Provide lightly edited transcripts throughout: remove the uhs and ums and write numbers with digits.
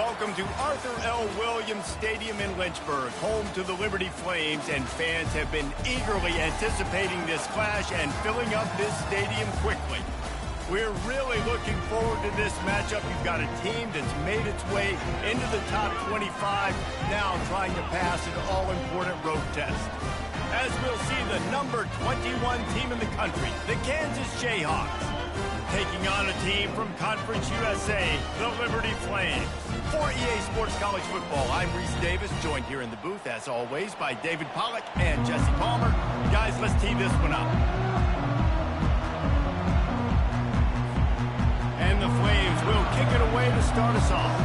welcome to Arthur L. Williams Stadium in Lynchburg, home to the Liberty Flames, and fans have been eagerly anticipating this clash and filling up this stadium quickly. We're really looking forward to this matchup. You've got a team that's made its way into the top 25, now trying to pass an all-important road test. As we'll see the number 21 team in the country, the Kansas Jayhawks, taking on a team from Conference USA, the Liberty Flames. For EA Sports College Football, I'm Reese Davis, joined here in the booth, as always, by David Pollack and Jesse Palmer. Guys, let's tee this one up. And the Flames will kick it away to start us off.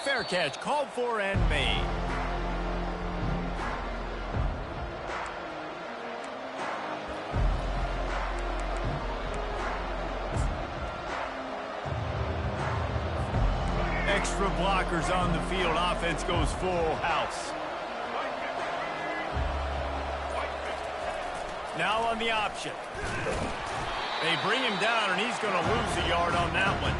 Fair catch called for and made. Extra blockers on the field. Offense goes full house. Now on the option. They bring him down, and he's going to lose a yard on that one.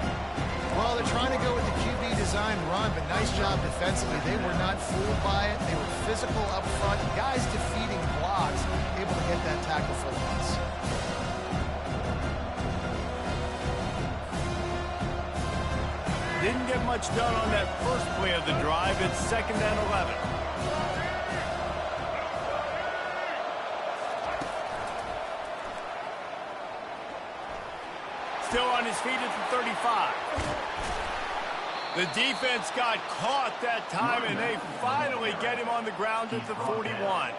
Well, they're trying to go with the QB design run, but nice job defensively. They were not fooled by it. They were physical up front. Guys defeating blocks, able to get that tackle for loss. Didn't get much done on that first play of the drive. It's 2nd and 11. Still on his feet at the 35. The defense got caught that time, and they finally get him on the ground at the 41.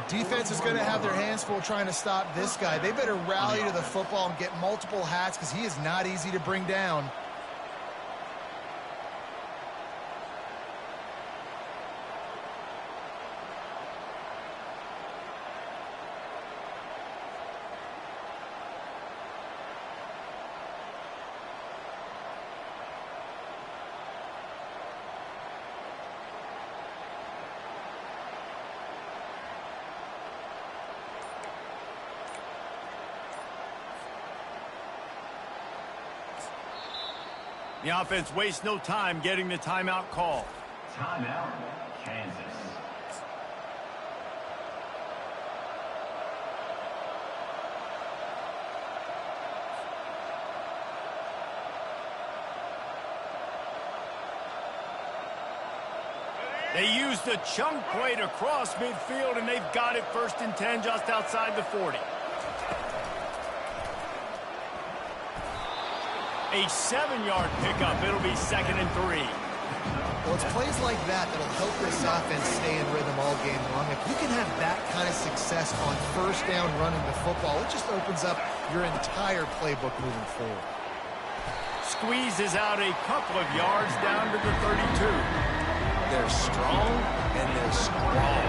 Defense is going to have their hands full trying to stop this guy. They better rally to the football and get multiple hats because he is not easy to bring down. The offense wastes no time getting the timeout call. Timeout, Kansas. They used a chunk play to cross midfield, and they've got it 1st and 10 just outside the 40. A 7-yard pickup. It'll be 2nd and 3. Well, it's plays like that that'll help this offense stay in rhythm all game long. If you can have that kind of success on 1st down running the football, it just opens up your entire playbook moving forward. Squeezes out a couple of yards down to the 32. They're strong and they're strong.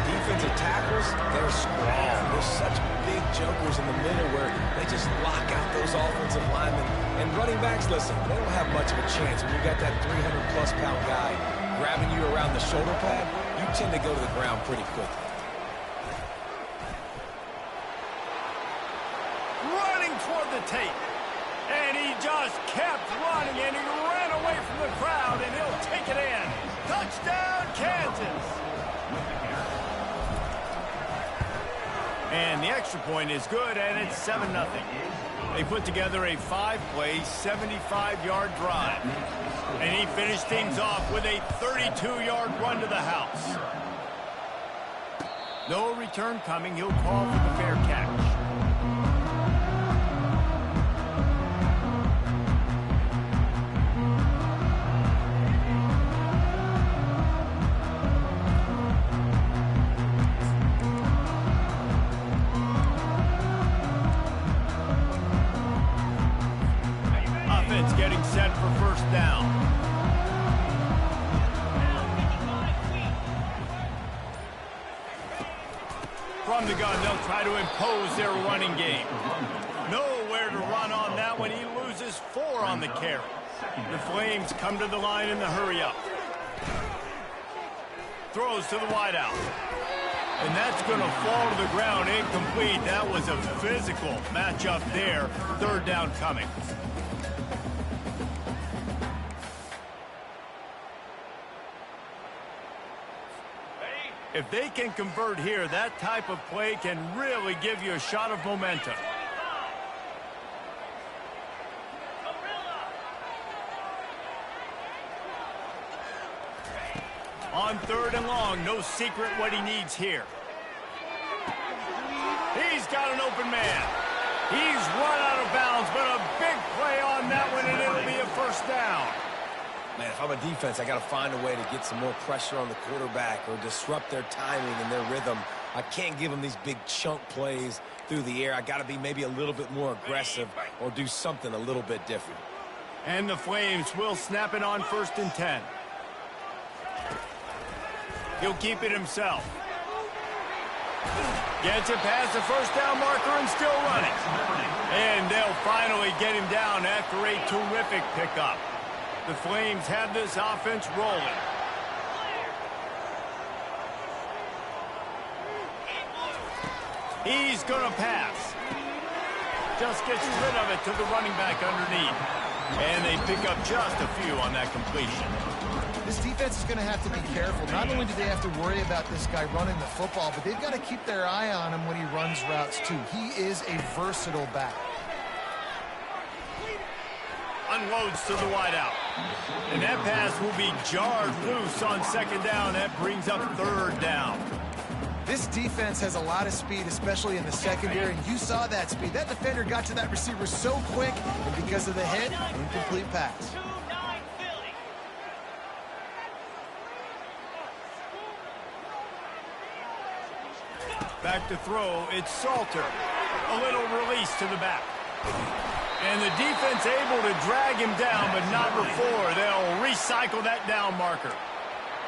Defensive tackles, they're strong. They're such big jumpers in the middle where they just lock out those offensive linemen. And running backs, listen, they don't have much of a chance. When you got that 300-plus pound guy grabbing you around the shoulder pad, you tend to go to the ground pretty quickly. Running toward the tape. And he just kept running, and he ran away from the crowd, and he'll take it in. Touchdown, Kansas. And the extra point is good, and it's 7-0. They put together a 5-play, 75-yard drive. And he finished things off with a 32-yard run to the house. No return coming. He'll call for the fair catch. Getting set for 1st down. From the gun, they'll try to impose their running game. Nowhere to run on that one. He loses 4 on the carry. The Flames come to the line in the hurry-up. Throws to the wideout. And that's going to fall to the ground incomplete. That was a physical matchup there. Third down coming. If they can convert here, that type of play can really give you a shot of momentum. On third and long, no secret what he needs here. He's got an open man. He's run out of bounds, but a big play on that one, and it'll be a first down. Man, if I'm a defense, I got to find a way to get some more pressure on the quarterback or disrupt their timing and their rhythm. I can't give them these big chunk plays through the air. I got to be maybe a little bit more aggressive or do something a little bit different. And the Flames will snap it on 1st and 10. He'll keep it himself. Gets it past the first down marker and still running. And they'll finally get him down after a terrific pickup. The Flames have this offense rolling. He's going to pass. Just gets rid of it to the running back underneath. And they pick up just a few on that completion. This defense is going to have to be careful. Not only do they have to worry about this guy running the football, but they've got to keep their eye on him when he runs routes too. He is a versatile back. Unloads to the wideout. And that pass will be jarred loose on 2nd down. That brings up 3rd down. This defense has a lot of speed, especially in the secondary, and you saw that speed. That defender got to that receiver so quick, and because of the hit, incomplete pass. Back to throw, it's Salter. A little release to the back. And the defense able to drag him down, but not before. They'll recycle that down marker.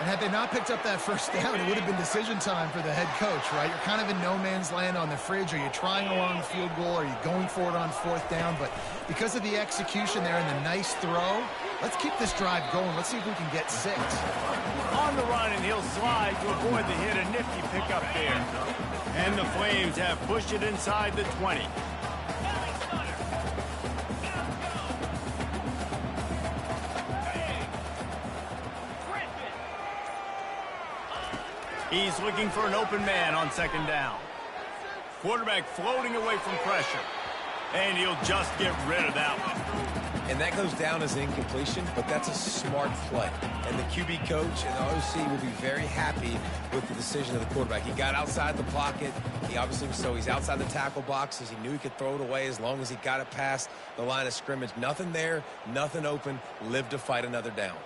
And had they not picked up that first down, it would have been decision time for the head coach, right? You're kind of in no man's land on the fridge. Are you trying along the field goal? Are you going for it on 4th down? But because of the execution there and the nice throw, let's keep this drive going. Let's see if we can get 6. On the run, and he'll slide to avoid the hit. A nifty pickup there. And the Flames have pushed it inside the 20. He's looking for an open man on 2nd down. Quarterback floating away from pressure. And he'll just get rid of that one. And that goes down as incompletion, but that's a smart play. And the QB coach and the OC will be very happy with the decision of the quarterback. He got outside the pocket. He obviously was he's outside the tackle boxes. He knew he could throw it away as long as he got it past the line of scrimmage. Nothing there, nothing open. Live to fight another down.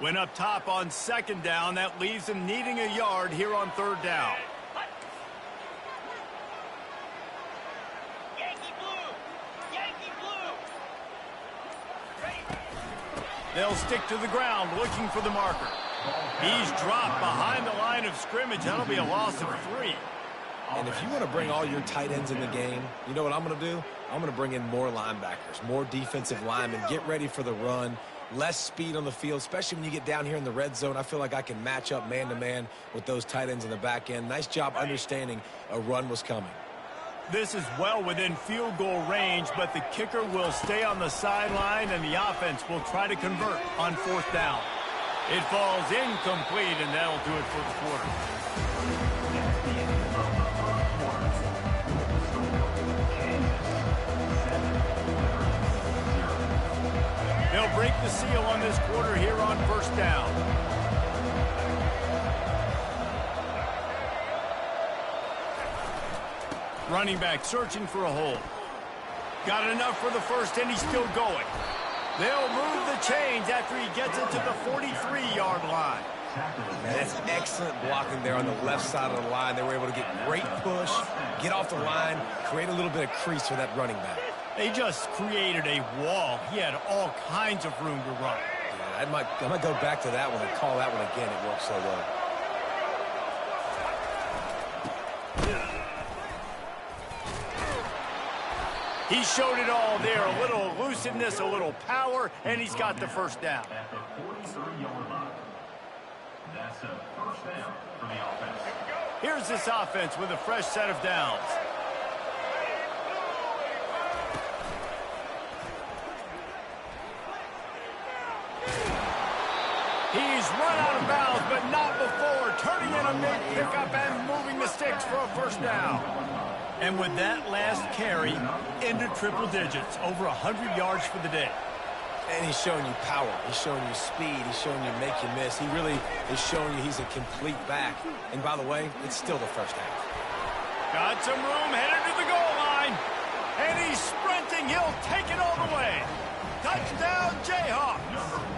Went up top on 2nd down. That leaves him needing a yard here on 3rd down. They'll stick to the ground looking for the marker. He's dropped behind the line of scrimmage. That'll be a loss of 3. And if you want to bring all your tight ends in the game, you know what I'm going to do? I'm going to bring in more linebackers, more defensive linemen, get ready for the run, less speed on the field, especially when you get down here in the red zone. I feel like I can match up man-to-man with those tight ends in the back end. Nice job understanding a run was coming. This is well within field goal range, but the kicker will stay on the sideline, and the offense will try to convert on 4th down. It falls incomplete, and that'll do it for the quarter. They'll break the seal on this quarter here on 1st down. Running back searching for a hole. Got enough for the first, and he's still going. They'll move the chains after he gets it to the 43-yard line. That's excellent blocking there on the left side of the line. They were able to get great push, get off the line, create a little bit of crease for that running back. They just created a wall. He had all kinds of room to run. Yeah, I might go back to that one and call that one again. It worked so well. He showed it all there, a little elusiveness, a little power, and he's got the first down. At the 43-yard line. That's a first down for the offense. Here's this offense with a fresh set of downs. He's run out of bounds, but not before turning in a mid-pickup and moving the sticks for a first down. And with that last carry, into triple digits, over 100 yards for the day. And he's showing you power. He's showing you speed. He's showing you make you miss. He really is showing you he's a complete back. And by the way, it's still the first half. Got some room, headed to the goal line. And he's sprinting. He'll take it all the way. Touchdown, Jayhawks.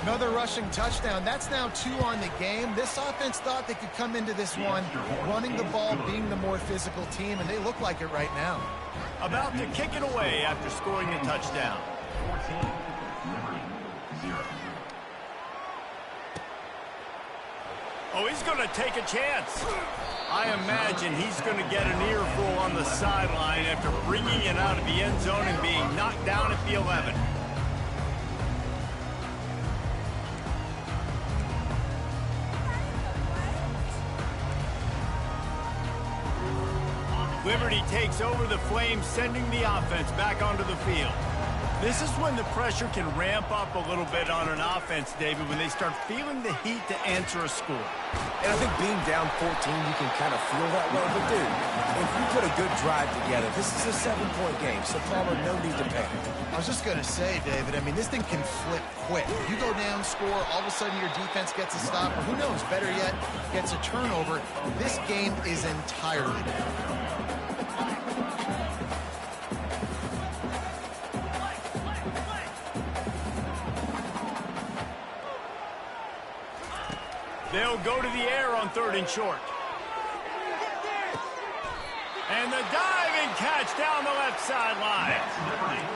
Another rushing touchdown. That's now 2 on the game. This offense thought they could come into this one running the ball, being the more physical team, and they look like it right now. About to kick it away after scoring the touchdown. 14, Liberty, 0. Oh, he's going to take a chance. I imagine he's going to get an earful on the sideline after bringing it out of the end zone and being knocked down at the 11. Liberty takes over the Flames, sending the offense back onto the field. This is when the pressure can ramp up a little bit on an offense, David, when they start feeling the heat to answer a score. And I think being down 14, you can kind of feel that way. But, dude, if you put a good drive together, this is a 7-point game, so Palmer, no need to panic. I was just going to say, David, I mean, this thing can flip quick. You go down, score, all of a sudden your defense gets a stop, or who knows, better yet, gets a turnover. This game is entirely different. They'll go to the air on 3rd and short. And the diving catch down the left sideline.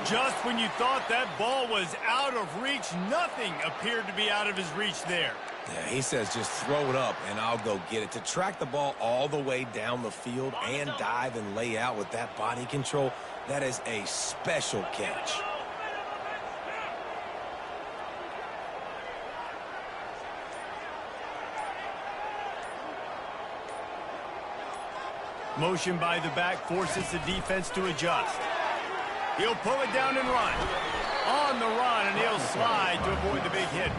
Just when you thought that ball was out of reach, nothing appeared to be out of his reach there. Yeah, he says just throw it up and I'll go get it. To track the ball all the way down the field and dive and lay out with that body control, that is a special catch. Motion by the back forces the defense to adjust. He'll pull it down and run. On the run, and he'll slide to avoid the big hit.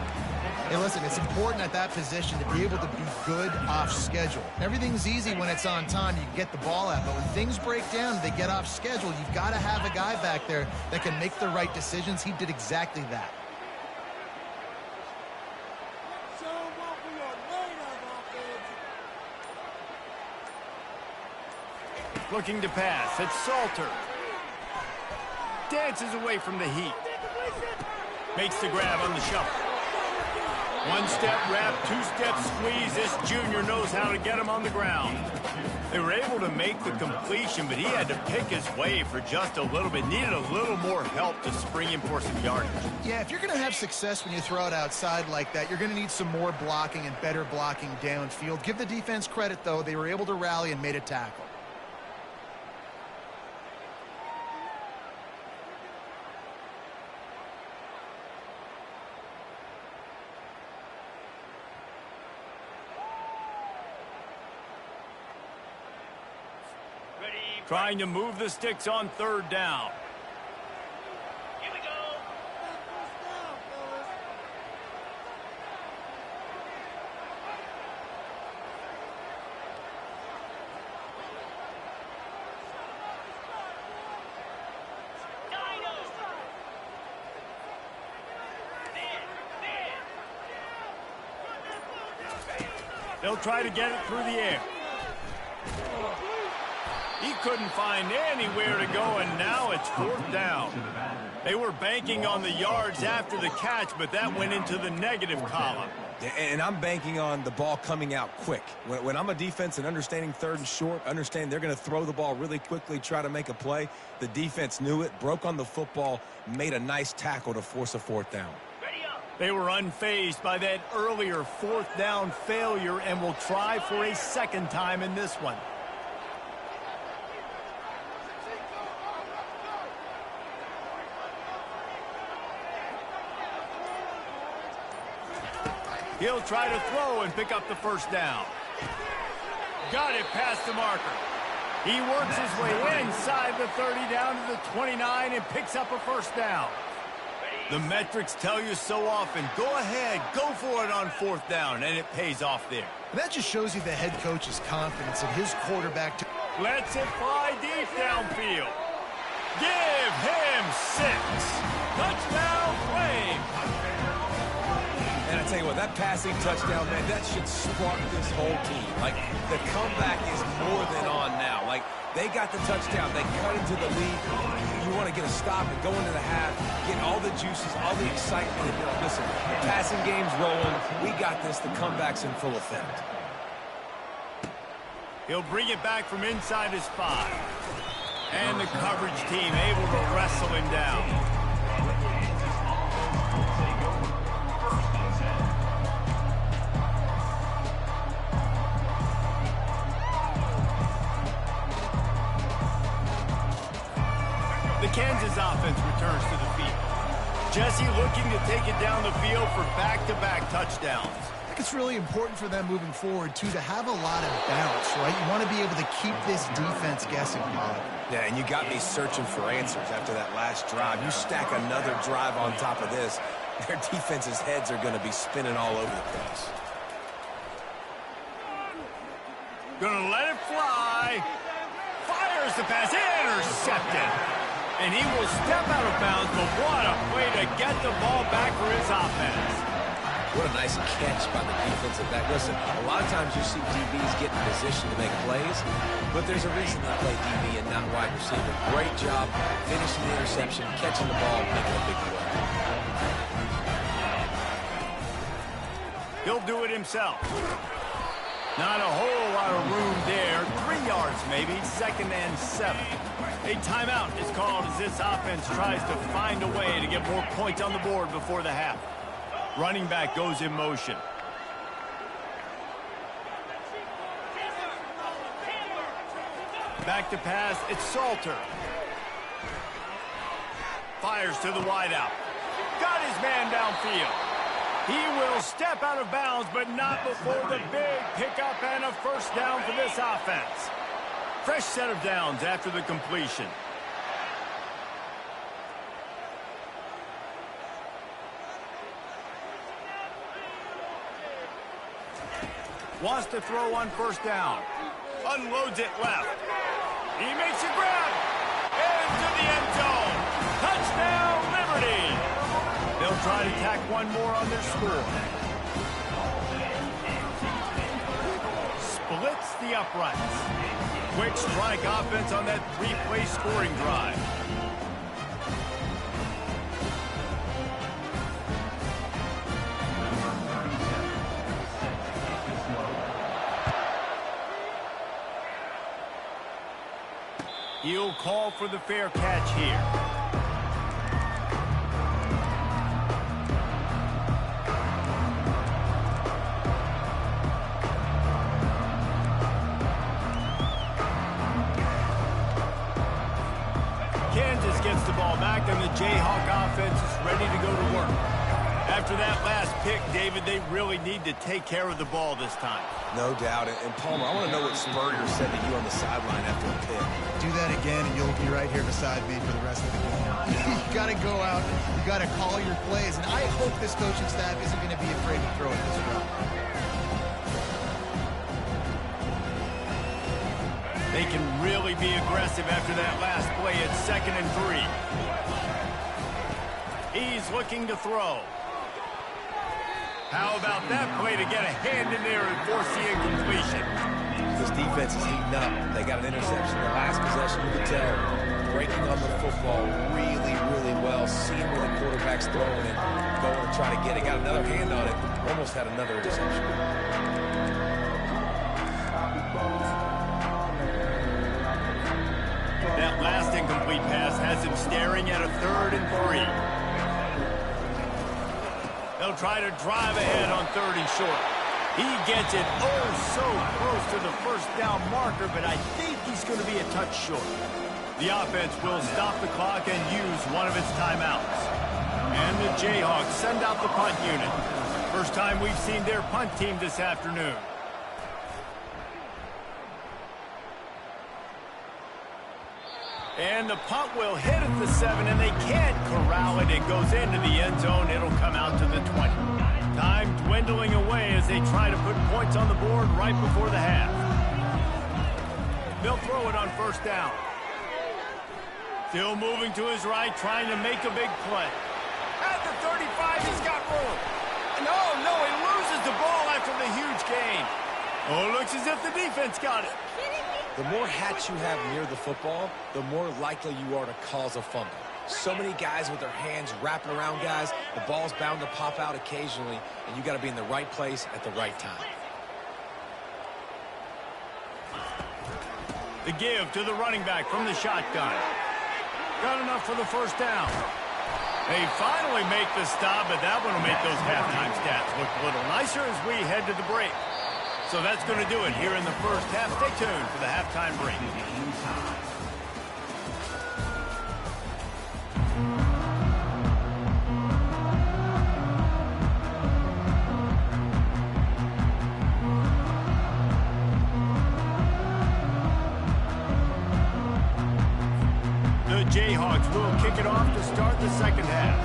Hey, listen, it's important at that position to be able to be good off schedule. Everything's easy when it's on time. You can get the ball out. But when things break down, they get off schedule, you've got to have a guy back there that can make the right decisions. He did exactly that. Looking to pass. It's Salter. Dances away from the heat. Makes the grab on the shuffle. One-step wrap, two-step squeeze. This junior knows how to get him on the ground. They were able to make the completion, but he had to pick his way for just a little bit. Needed a little more help to spring him for some yardage. Yeah, if you're going to have success when you throw it outside like that, you're going to need some more blocking and better blocking downfield. Give the defense credit, though. They were able to rally and made a tackle. Trying to move the sticks on 3rd down. Here we go. They'll try to get it through the air. He couldn't find anywhere to go, and now it's 4th down. They were banking on the yards after the catch, but that went into the negative column. And I'm banking on the ball coming out quick. When I'm a defense and understanding 3rd and short, understand they're going to throw the ball really quickly, try to make a play. The defense knew it, broke on the football, made a nice tackle to force a 4th down. They were unfazed by that earlier 4th down failure and will try for a 2nd time in this one. He'll try to throw and pick up the first down. Got it past the marker. He works his way inside the 30 down to the 29 and picks up a first down. The metrics tell you so often, go ahead, go for it on fourth down, and it pays off there. And that just shows you the head coach's confidence in his quarterback. Lets it fly deep downfield. Give him 6. Touchdown, Flames. And I tell you what, that passing touchdown, man, that should spark this whole team. Like, the comeback is more than on now. Like, they got the touchdown. They cut into the lead. You want to get a stop and go into the half, get all the juices, all the excitement. And you're like, listen, the passing game's rolling. We got this. The comeback's in full effect. He'll bring it back from inside his 5. And the coverage team able to wrestle him down. The Kansas offense returns to the field. Jesse looking to take it down the field for back-to-back touchdowns. I think it's really important for them moving forward, too, to have a lot of bounce, right? You want to be able to keep this defense guessing, Pollock. Yeah, and you got me searching for answers after that last drive. You stack another drive on top of this, their defense's heads are going to be spinning all over the place. Gonna let it fly. Fires the pass, intercepted. And he will step out of bounds, but what a way to get the ball back for his offense. What a nice catch by the defensive back. Listen, a lot of times you see DBs get in position to make plays, but there's a reason they play DB and not wide receiver. Great job finishing the interception, catching the ball, making a big play. He'll do it himself. Not a whole lot of room there. 3 yards maybe, 2nd and 7. A timeout is called as this offense tries to find a way to get more points on the board before the half. Running back goes in motion. Back to pass, it's Salter. Fires to the wideout. Got his man downfield. He will step out of bounds, but not before the big pickup and a first down for this offense. Fresh set of downs after the completion. Wants to throw on first down. Unloads it left. He makes a grab. Into the end zone. Touchdown, Liberty. They'll try to tack one more on their score. Splits the uprights. Quick strike offense on that 3-play scoring drive. He'll call for the fair catch here. Kansas gets the ball back, and the Jayhawk offense is ready to go to work. After that last pick, David, they really need to take care of the ball this time. No doubt. And Palmer, I want to know what Spurrier said to you on the sideline after a pick. Do that again, and you'll be right here beside me for the rest of the game. You got to go out. You got to call your plays. And I hope this coaching staff isn't going to be afraid to throw it this route. They can really be aggressive after that last play at 2nd and 3. He's looking to throw. How about that play to get a hand in there and force the incompletion? This defense is heating up. They got an interception. The last possession, you could tell, breaking on the football really, really well, seeing where the quarterback's throwing it, going to try to get it. Got another hand on it. Almost had another interception. That last incomplete pass has him staring at a 3rd and 3. They'll try to drive ahead on 3rd and short. He gets it oh so close to the first down marker, but I think he's going to be a touch short. The offense will stop the clock and use one of its timeouts. And the Jayhawks send out the punt unit. First time we've seen their punt team this afternoon. And the punt will hit at the 7, and they can't corral it. It goes into the end zone. It'll come out to the 20. Time dwindling away as they try to put points on the board right before the half. They'll throw it on first down. Still moving to his right, trying to make a big play. At the 35, he's got room. No, he loses the ball after the huge gain. Oh, it looks as if the defense got it. The more hats you have near the football, the more likely you are to cause a fumble. So many guys with their hands wrapping around guys, the ball's bound to pop out occasionally, and you got to be in the right place at the right time. The give to the running back from the shotgun. Got enough for the first down. They finally make the stop, but that one will make those halftime stats look a little nicer as we head to the break. So that's going to do it here in the first half. Stay tuned for the halftime break. The Jayhawks will kick it off to start the second half.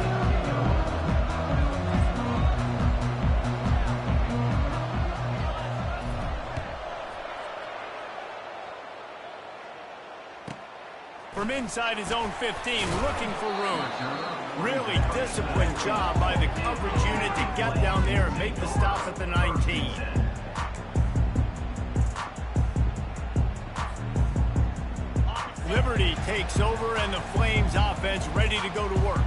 From inside his own 15, looking for room. Really disciplined job by the coverage unit to get down there and make the stop at the 19. Liberty takes over, and the Flames offense ready to go to work.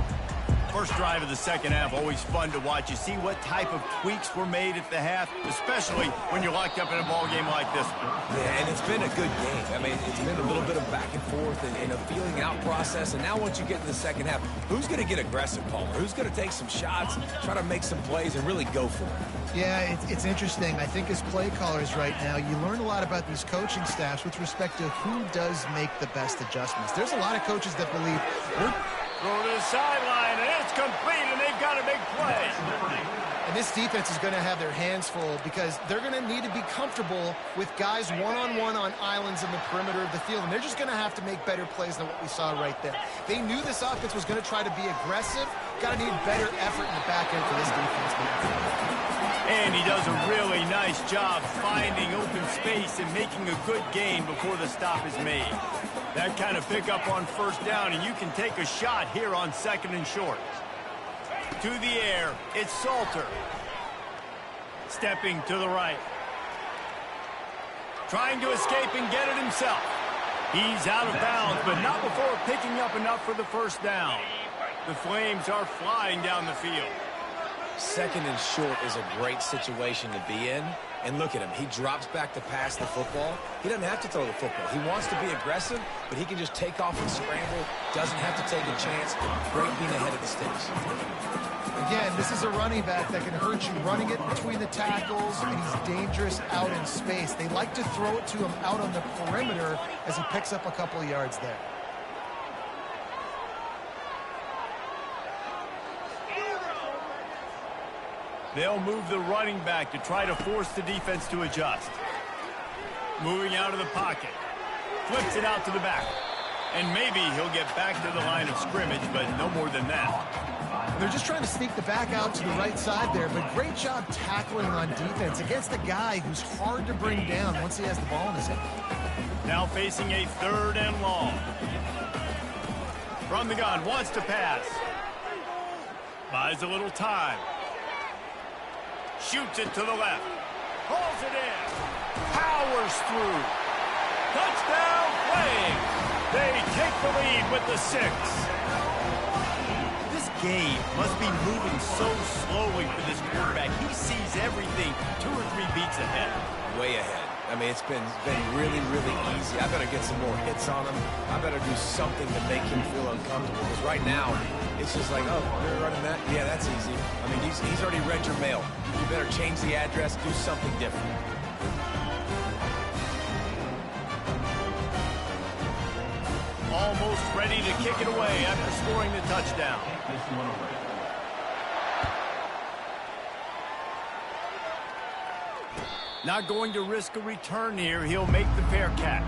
First drive of the second half, always fun to watch. You see what type of tweaks were made at the half, especially when you're locked up in a ball game like this one. Yeah, and it's been a good game. I mean, it's been a little bit of back and forth and a feeling out process. And now once you get to the second half, who's going to get aggressive, Palmer? Who's going to take some shots, try to make some plays, and really go for it? Yeah, it's interesting. I think as play callers right now, you learn a lot about these coaching staffs with respect to who does make the best adjustments. There's a lot of coaches that believe we're Throw to the sideline, and it's complete, and they've got a big play. And this defense is going to have their hands full because they're going to need to be comfortable with guys one-on-one on islands in the perimeter of the field, and they're just going to have to make better plays than what we saw right there. They knew this offense was going to try to be aggressive. Got to need better effort in the back end for this defense. And he does a really nice job finding open space and making a good gain before the stop is made. That kind of pickup on first down, and you can take a shot here on second and short. To the air, it's Salter. Stepping to the right. Trying to escape and get it himself. He's out of bounds, but not before picking up enough for the first down. The Flames are flying down the field. Second and short is a great situation to be in. And look at him. He drops back to pass the football. He doesn't have to throw the football. He wants to be aggressive, but he can just take off and scramble. Doesn't have to take a chance. Great being ahead of the sticks. Again, this is a running back that can hurt you running it between the tackles, and he's dangerous out in space. They like to throw it to him out on the perimeter as he picks up a couple of yards there. They'll move the running back to try to force the defense to adjust. Moving out of the pocket. Flips it out to the back. And maybe he'll get back to the line of scrimmage, but no more than that. They're just trying to sneak the back out to the right side there, but great job tackling on defense against a guy who's hard to bring down once he has the ball in his hand. Now facing a third and long. From the gun, wants to pass. Buys a little time. Shoots it to the left. Pulls it in. Powers through. Touchdown, Flames. They take the lead with the 6. This game must be moving so slowly for this quarterback. He sees everything 2 or 3 beats ahead. Way ahead. I mean, it's been really, really easy. I better get some more hits on him. I better do something to make him feel uncomfortable. Because right now, it's just like, oh, you're running that? Yeah, that's easy. I mean, he's already read your mail. You better change the address, do something different. Almost ready to kick it away after scoring the touchdown. Not going to risk a return here. He'll make the fair catch.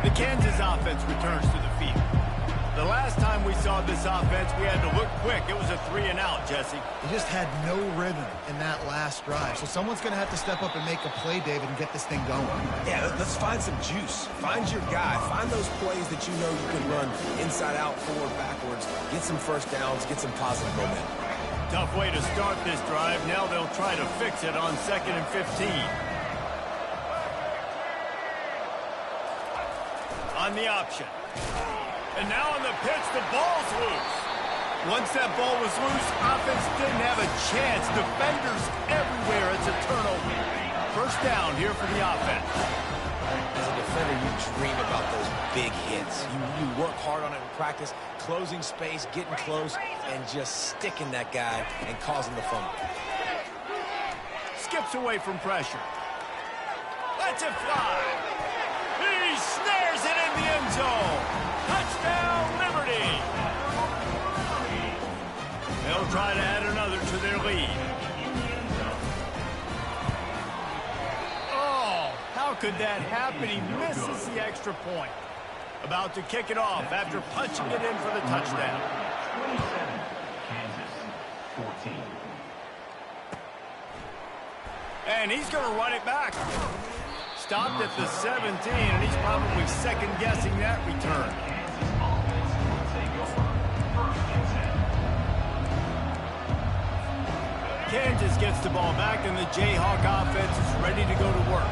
The Kansas offense returns to the field. The last time we saw this offense, we had to look quick. It was a 3-and-out, Jesse. He just had no rhythm in that last drive. So someone's going to have to step up and make a play, David, and get this thing going. Yeah, let's find some juice. Find your guy. Find those plays that you know you can run inside out, forward, backwards. Get some first downs. Get some positive momentum. Tough way to start this drive. Now they'll try to fix it on 2nd and 15. On the option. And now on the pitch, the ball's loose. Once that ball was loose, offense didn't have a chance. Defenders everywhere. It's a turnover. First down here for the offense. As a defender, you dream about those big hits. You work hard on it in practice, closing space, getting close, and just sticking that guy and causing the fumble. Skips away from pressure. Lets it fly. He snares it in the end zone. Touchdown, Liberty. They'll try to add another to their lead. Oh, how could that happen? He misses the extra point. About to kick it off after punching it in for the touchdown. 27, Kansas, 14. And he's going to run it back. Stopped at the 17, and he's probably second-guessing that return. Kansas gets the ball back, and the Jayhawk offense is ready to go to work.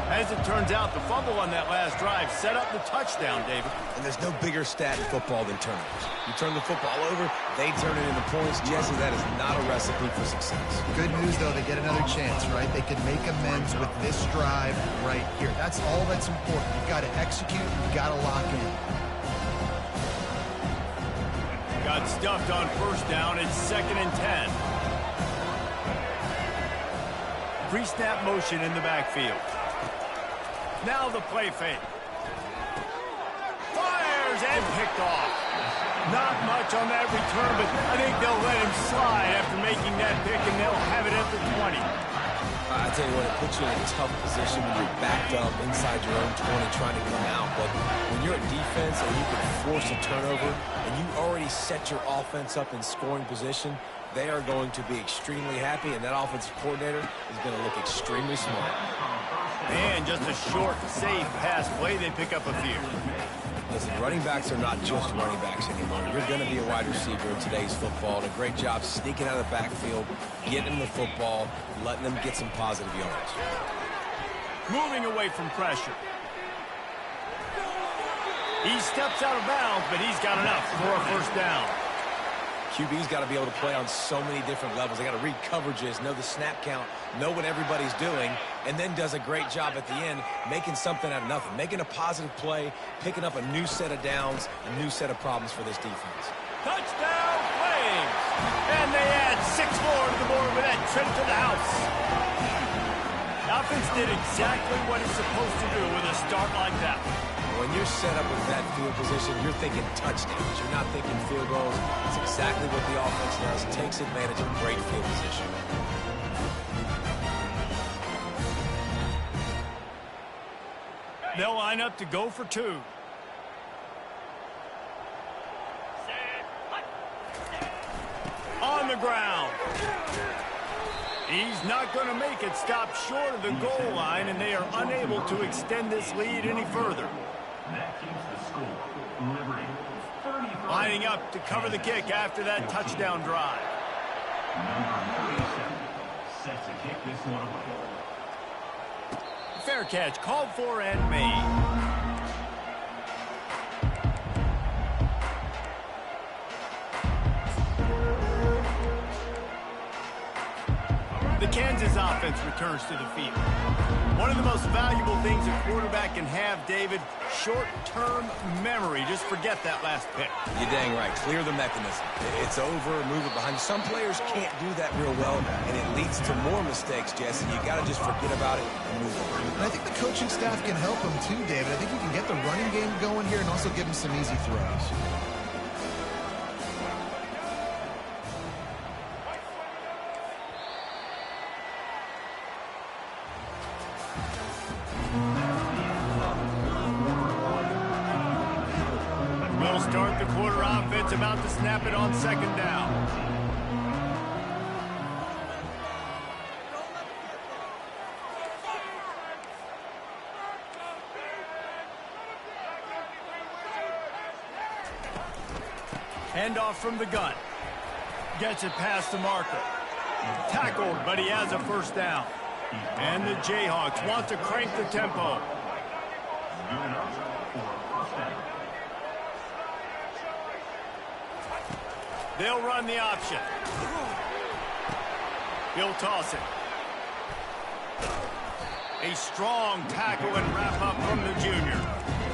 As it turns out, the fumble on that last drive set up the touchdown, David. And there's no bigger stat in football than turnovers. You turn the football over, they turn it into points. Jesse, that is not a recipe for success. Good news, though, they get another chance, right? They can make amends with this drive right here. That's all that's important. You've got to execute. You've got to lock in. Got stuffed on first down. It's 2nd and 10. Pre-snap motion in the backfield. Now the play fake. Fires and picked off. Not much on that return, but I think they'll let him slide after making that pick, and they'll have it at the 20. I tell you what, it puts you in a tough position when you're backed up inside your own 20 trying to come out. But when you're at defense and you can force a turnover and you already set your offense up in scoring position, they are going to be extremely happy, and that offensive coordinator is going to look extremely smart. And just a short, safe pass play, they pick up a few. Listen, running backs are not just running backs anymore. You're going to be a wide receiver in today's football. And a great job sneaking out of the backfield, getting them the football, letting them get some positive yards. Moving away from pressure. He steps out of bounds, but he's got enough for a first down. QB's got to be able to play on so many different levels. They got to read coverages, know the snap count, know what everybody's doing, and then does a great job at the end making something out of nothing, making a positive play, picking up a new set of downs, a new set of problems for this defense. Touchdown, Flames! And they add 6 more to the board with that trip to the house. The offense did exactly what it's supposed to do with a start like that. When you're set up with that field position, you're thinking touchdowns. You're not thinking field goals. It's exactly what the offense does. It takes advantage of great field position. They'll line up to go for 2. On the ground. He's not going to make it. Stop short of the goal line, and they are unable to extend this lead any further. That keeps the score. Liberty, 35. Lining up to cover the kick after that touchdown drive. Number 37 set to kick this one away. Fair catch called for and made. The Kansas offense returns to the field. One of the most valuable things a quarterback can have, David, short-term memory. Just forget that last pick. You're dang right. Clear the mechanism. It's over, move it behind you. Some players can't do that real well, and it leads to more mistakes, Jesse. You got to just forget about it and move on. And I think the coaching staff can help him too, David. I think you can get the running game going here and also give him some easy throws. We'll start the quarter offense, about to snap it on second down. Handoff from the gun. Gets it past the marker. Tackled, but he has a first down. And the Jayhawks want to crank the tempo. They'll run the option. He'll toss it. A strong tackle and wrap up from the junior.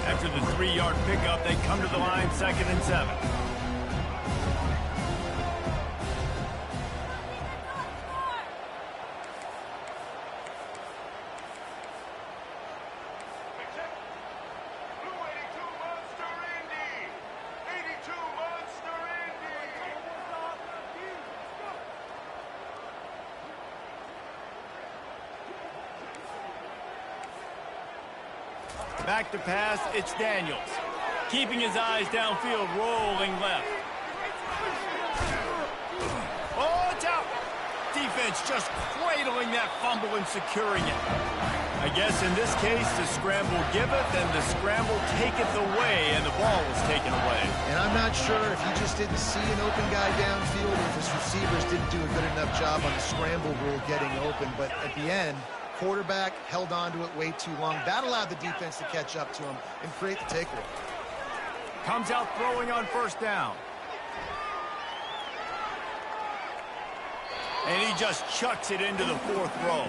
After the 3-yard pickup, they come to the line 2nd and 7. Back to pass, it's Daniels. Keeping his eyes downfield, rolling left. Oh, it's out! Defense just cradling that fumble and securing it. I guess in this case, the scramble giveth and the scramble taketh away, and the ball was taken away. And I'm not sure if he just didn't see an open guy downfield or if his receivers didn't do a good enough job on the scramble rule getting open, but at the end, quarterback held on to it way too long. That allowed the defense to catch up to him and create the takeaway. Comes out throwing on first down. And he just chucks it into the 4th row.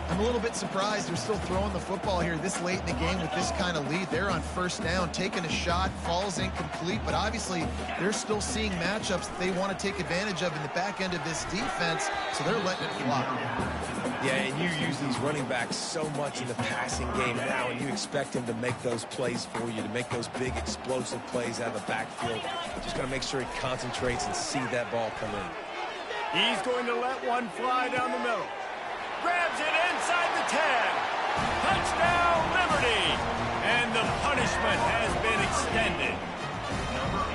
I'm a little bit surprised they're still throwing the football here this late in the game with this kind of lead. They're on first down, taking a shot, falls incomplete, but obviously they're still seeing matchups that they want to take advantage of in the back end of this defense, so they're letting it fly. Yeah, and you use these running backs so much in the passing game now, and you expect him to make those plays for you, to make those big explosive plays out of the backfield. Just got to make sure he concentrates and see that ball come in. He's going to let one fly down the middle. Grabs it inside the 10. Touchdown, Liberty! And the punishment has been extended.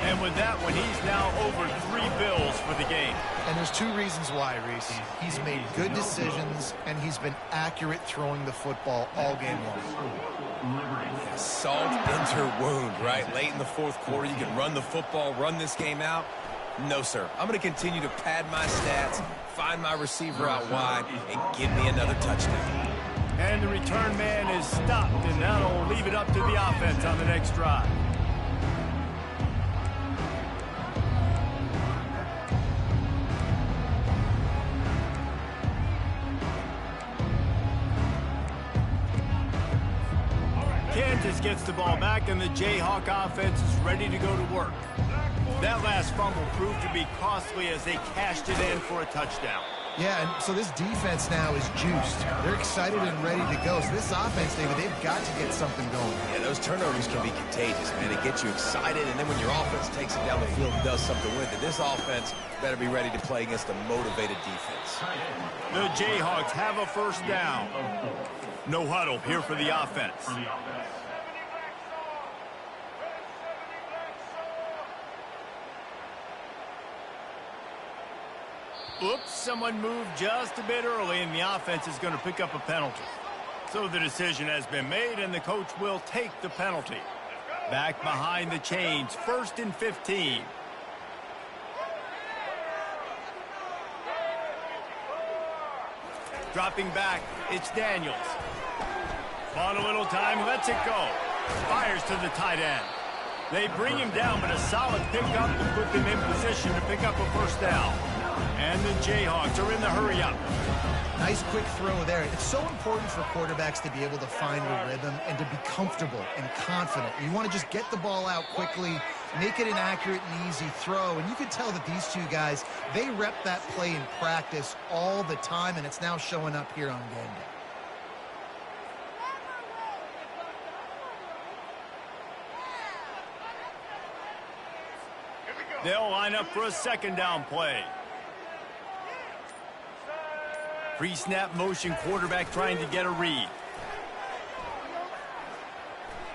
And with that one, he's now over 3 bills for the game. And there's 2 reasons why, Reese. He's made good decisions, and he's been accurate throwing the football all game long. Salt enter wound, right? Late in the 4th quarter, you can run the football, run this game out. No, sir. I'm going to continue to pad my stats, find my receiver out wide, and give me another touchdown. And the return man is stopped, and that'll leave it up to the offense on the next drive. Kansas gets the ball back, and the Jayhawk offense is ready to go to work. That last fumble proved to be costly as they cashed it in for a touchdown. Yeah, and so this defense now is juiced. They're excited and ready to go. So this offense, David, they've got to get something going. Yeah, those turnovers can be contagious, man. It gets you excited, and then when your offense takes it down the field and does something with it, this offense better be ready to play against a motivated defense. The Jayhawks have a first down. No huddle here for the offense. Oops, someone moved just a bit early, and the offense is going to pick up a penalty. So the decision has been made, and the coach will take the penalty. Back behind the chains, 1st and 15. Dropping back, it's Daniels. On a little time, lets it go. Fires to the tight end. They bring him down, but a solid pickup to put them in position to pick up a first down. And the Jayhawks are in the hurry-up. Nice quick throw there. It's so important for quarterbacks to be able to find a rhythm and to be comfortable and confident. You want to just get the ball out quickly, make it an accurate and easy throw. And you can tell that these two guys, they rep that play in practice all the time, and it's now showing up here on game day. They'll line up for a second down play. Pre-snap motion quarterback trying to get a read.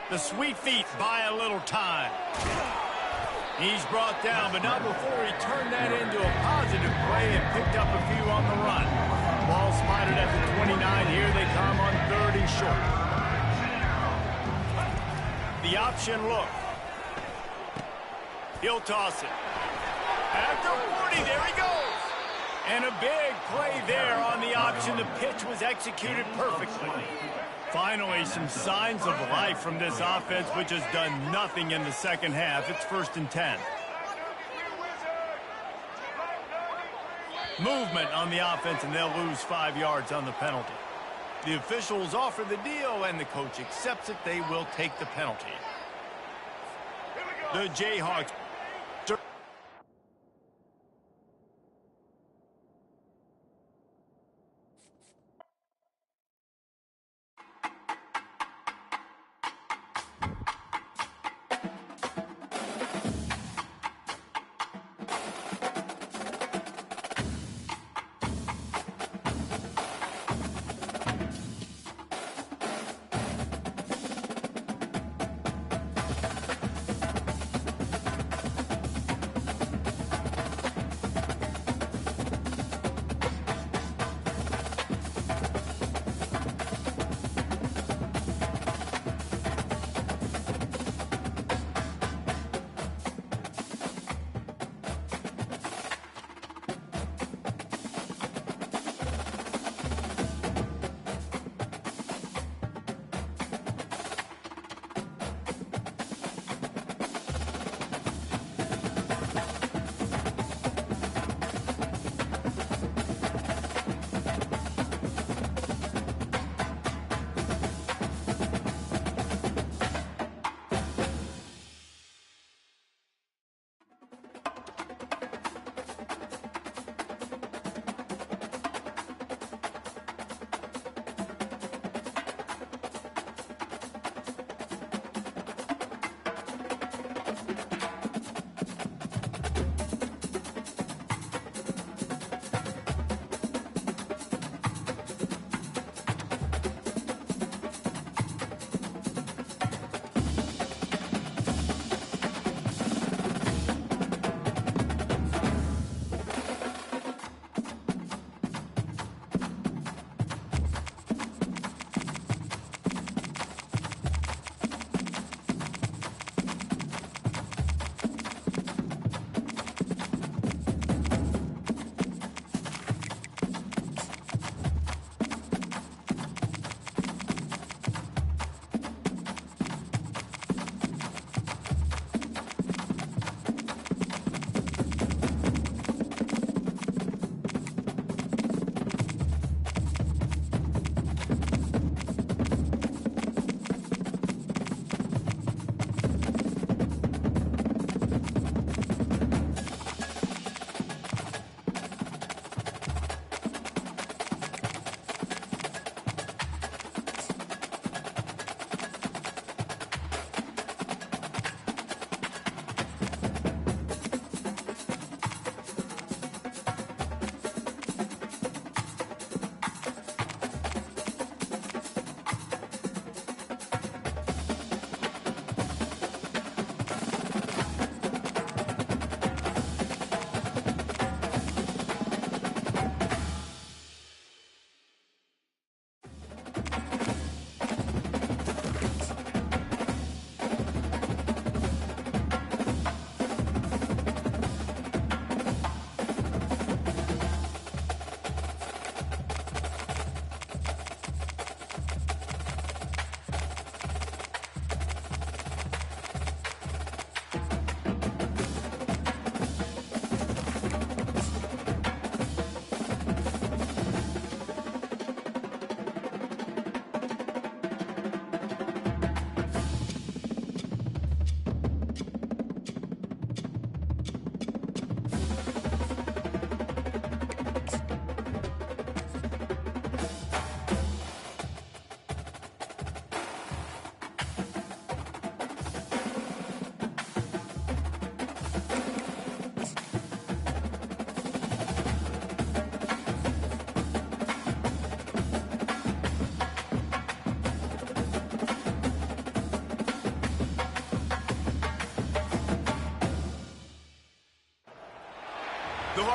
The sweet feet buy a little time. He's brought down, but not before he turned that into a positive play and picked up a few on the run. Ball spotted at the 29. Here they come on 3rd and short. The option look. He'll toss it. After 40, there he goes. And a big play there on the option. The pitch was executed perfectly. Finally, some signs of life from this offense, which has done nothing in the second half. It's 1st and 10. Movement on the offense, and they'll lose 5 yards on the penalty. The officials offer the deal, and the coach accepts it. They will take the penalty. The Jayhawks.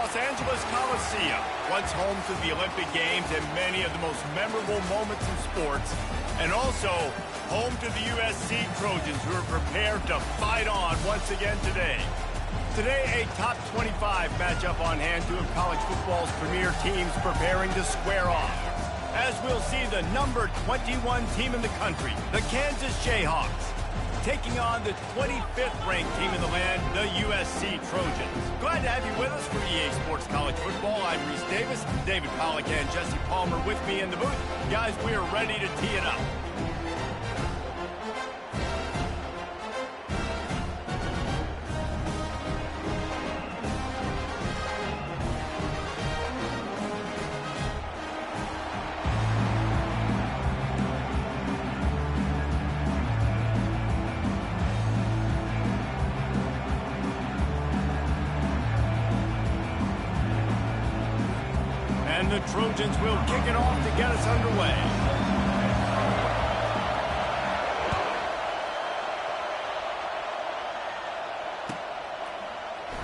Los Angeles Coliseum, once home to the Olympic Games and many of the most memorable moments in sports, and also home to the USC Trojans, who are prepared to fight on once again today. Today, a top 25 matchup on hand, two of college football's premier teams preparing to square off. As we'll see the number 21 team in the country, the Kansas Jayhawks, taking on the 25th ranked team in the land, the USC Trojans. Glad to have you with us for EA Sports College Football. I'm Reese Davis, David Pollack and Jesse Palmer with me in the booth. Guys, we are ready to tee it up. And the Trojans will kick it off to get us underway.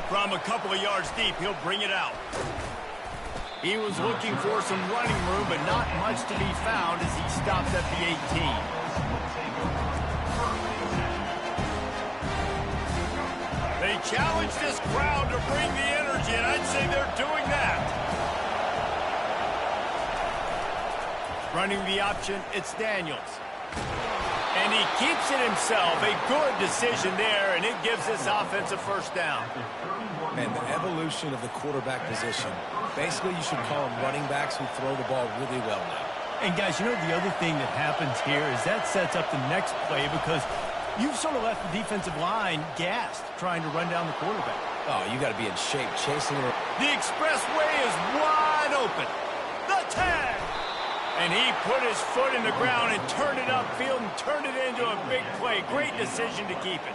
From a couple of yards deep, he'll bring it out. He was looking for some running room, but not much to be found as he stops at the 18. They challenge this crowd to bring the energy, and I'd say they're doing that. Running the option, it's Daniels. And he keeps it himself. A good decision there, and it gives this offense a first down. Man, the evolution of the quarterback position. Basically, you should call them running backs who throw the ball really well now. And, guys, you know the other thing that happens here is that sets up the next play because you've sort of left the defensive line gassed trying to run down the quarterback. Oh, you got to be in shape chasing it. The expressway is wide open. The tag! And he put his foot in the ground and turned it upfield and turned it into a big play. Great decision to keep it.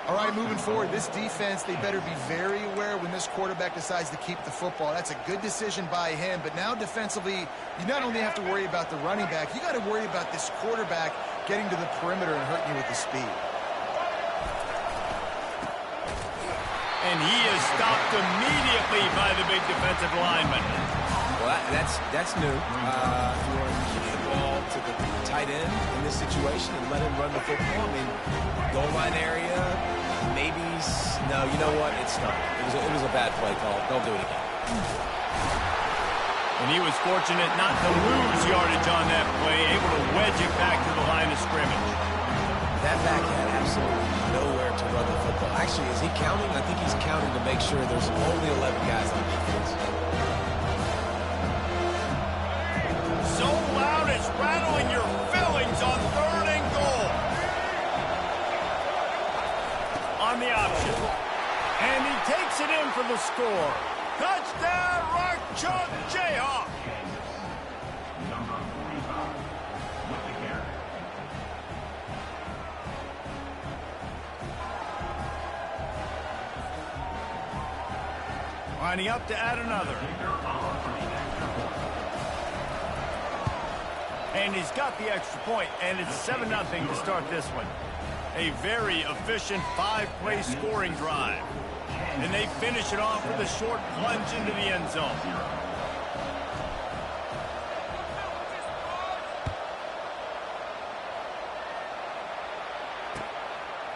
All right, moving forward, this defense, they better be very aware when this quarterback decides to keep the football. That's a good decision by him. But now defensively, you not only have to worry about the running back, you got to worry about this quarterback getting to the perimeter and hurting you with the speed. And he is stopped immediately by the big defensive lineman. Well, that's new. If you want to keep the ball to the tight end in this situation and let him run the football, I mean, goal line area, maybe. No, you know what? It's not. It was a bad play call. Don't do it again. And he was fortunate not to lose yardage on that play, able to wedge it back to the line of scrimmage. That back had absolutely nowhere to run the football. Actually, is he counting? I think he's counting to make sure there's only 11 guys on defense. So loud it's rattling your fillings on 3rd and goal. On the option. And he takes it in for the score. Touchdown, Rock Chalk Jayhawk. Number 45 with the carry. Lining up to add another. And he's got the extra point, and it's 7-0 to start this one. A very efficient 5-play scoring drive. And they finish it off with a short plunge into the end zone.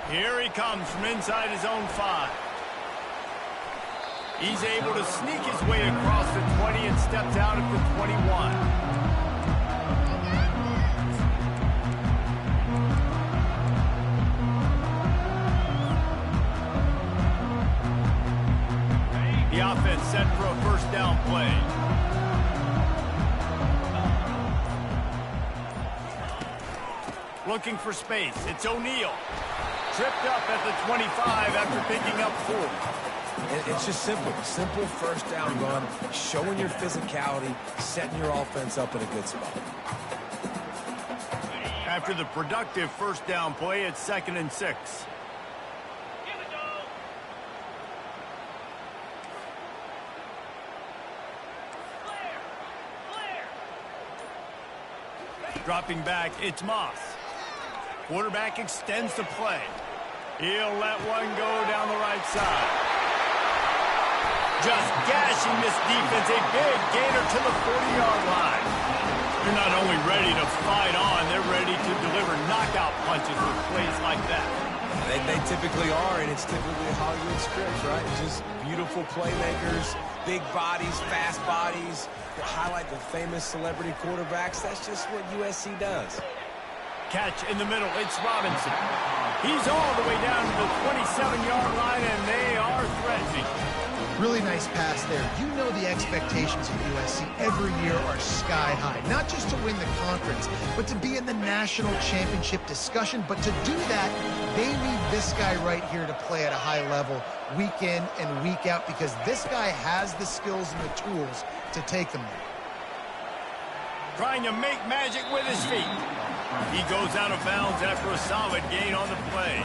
Here he comes from inside his own 5. He's able to sneak his way across the 20 and steps out at the 21. The offense set for a first down play. Looking for space. It's O'Neal. Tripped up at the 25 after picking up 4. It's just simple. Simple first down run, showing your physicality, setting your offense up in a good spot. After the productive first down play, it's 2nd and 6. Here we go. Clear. Dropping back, it's Moss. Quarterback extends the play. He'll let one go down the right side. Just gashing this defense, a big gainer to the 40-yard line. They're not only ready to fight on, they're ready to deliver knockout punches with plays like that. They typically are, and it's typically a Hollywood script, right? Just beautiful playmakers, big bodies, fast bodies, that highlight the famous celebrity quarterbacks. That's just what USC does. Catch in the middle, it's Robinson. He's all the way down to the 27-yard line, and they are threatening. Really nice pass there. You know the expectations of USC every year are sky high. Not just to win the conference, but to be in the national championship discussion. But to do that, they need this guy right here to play at a high level week in and week out, because this guy has the skills and the tools to take them there. Trying to make magic with his feet. He goes out of bounds after a solid gain on the play.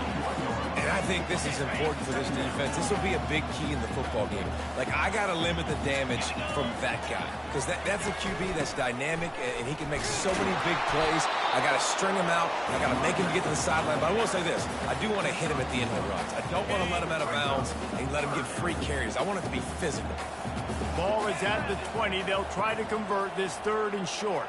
And I think this is important for this defense. This will be a big key in the football game. Like, I got to limit the damage from that guy, because that's a QB that's dynamic, and he can make so many big plays. I got to string him out. I got to make him get to the sideline. But I will say this. I do want to hit him at the end of the runs. I don't want to let him out of bounds and let him get free carries. I want it to be physical. Ball is at the 20. They'll try to convert this 3rd and short.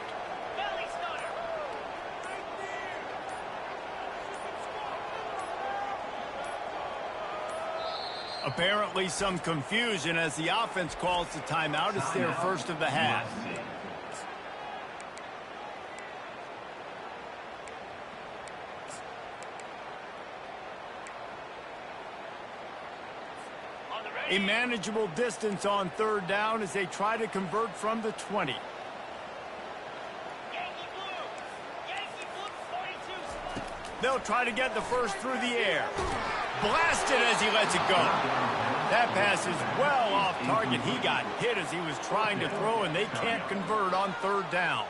Apparently some confusion as the offense calls the timeout. It's their first of the half. A manageable distance on 3rd down as they try to convert from the 20. They'll try to get the first through the air. Blasted as he lets it go. That pass is well off target. He got hit as he was trying to throw, and they can't convert on 3rd down.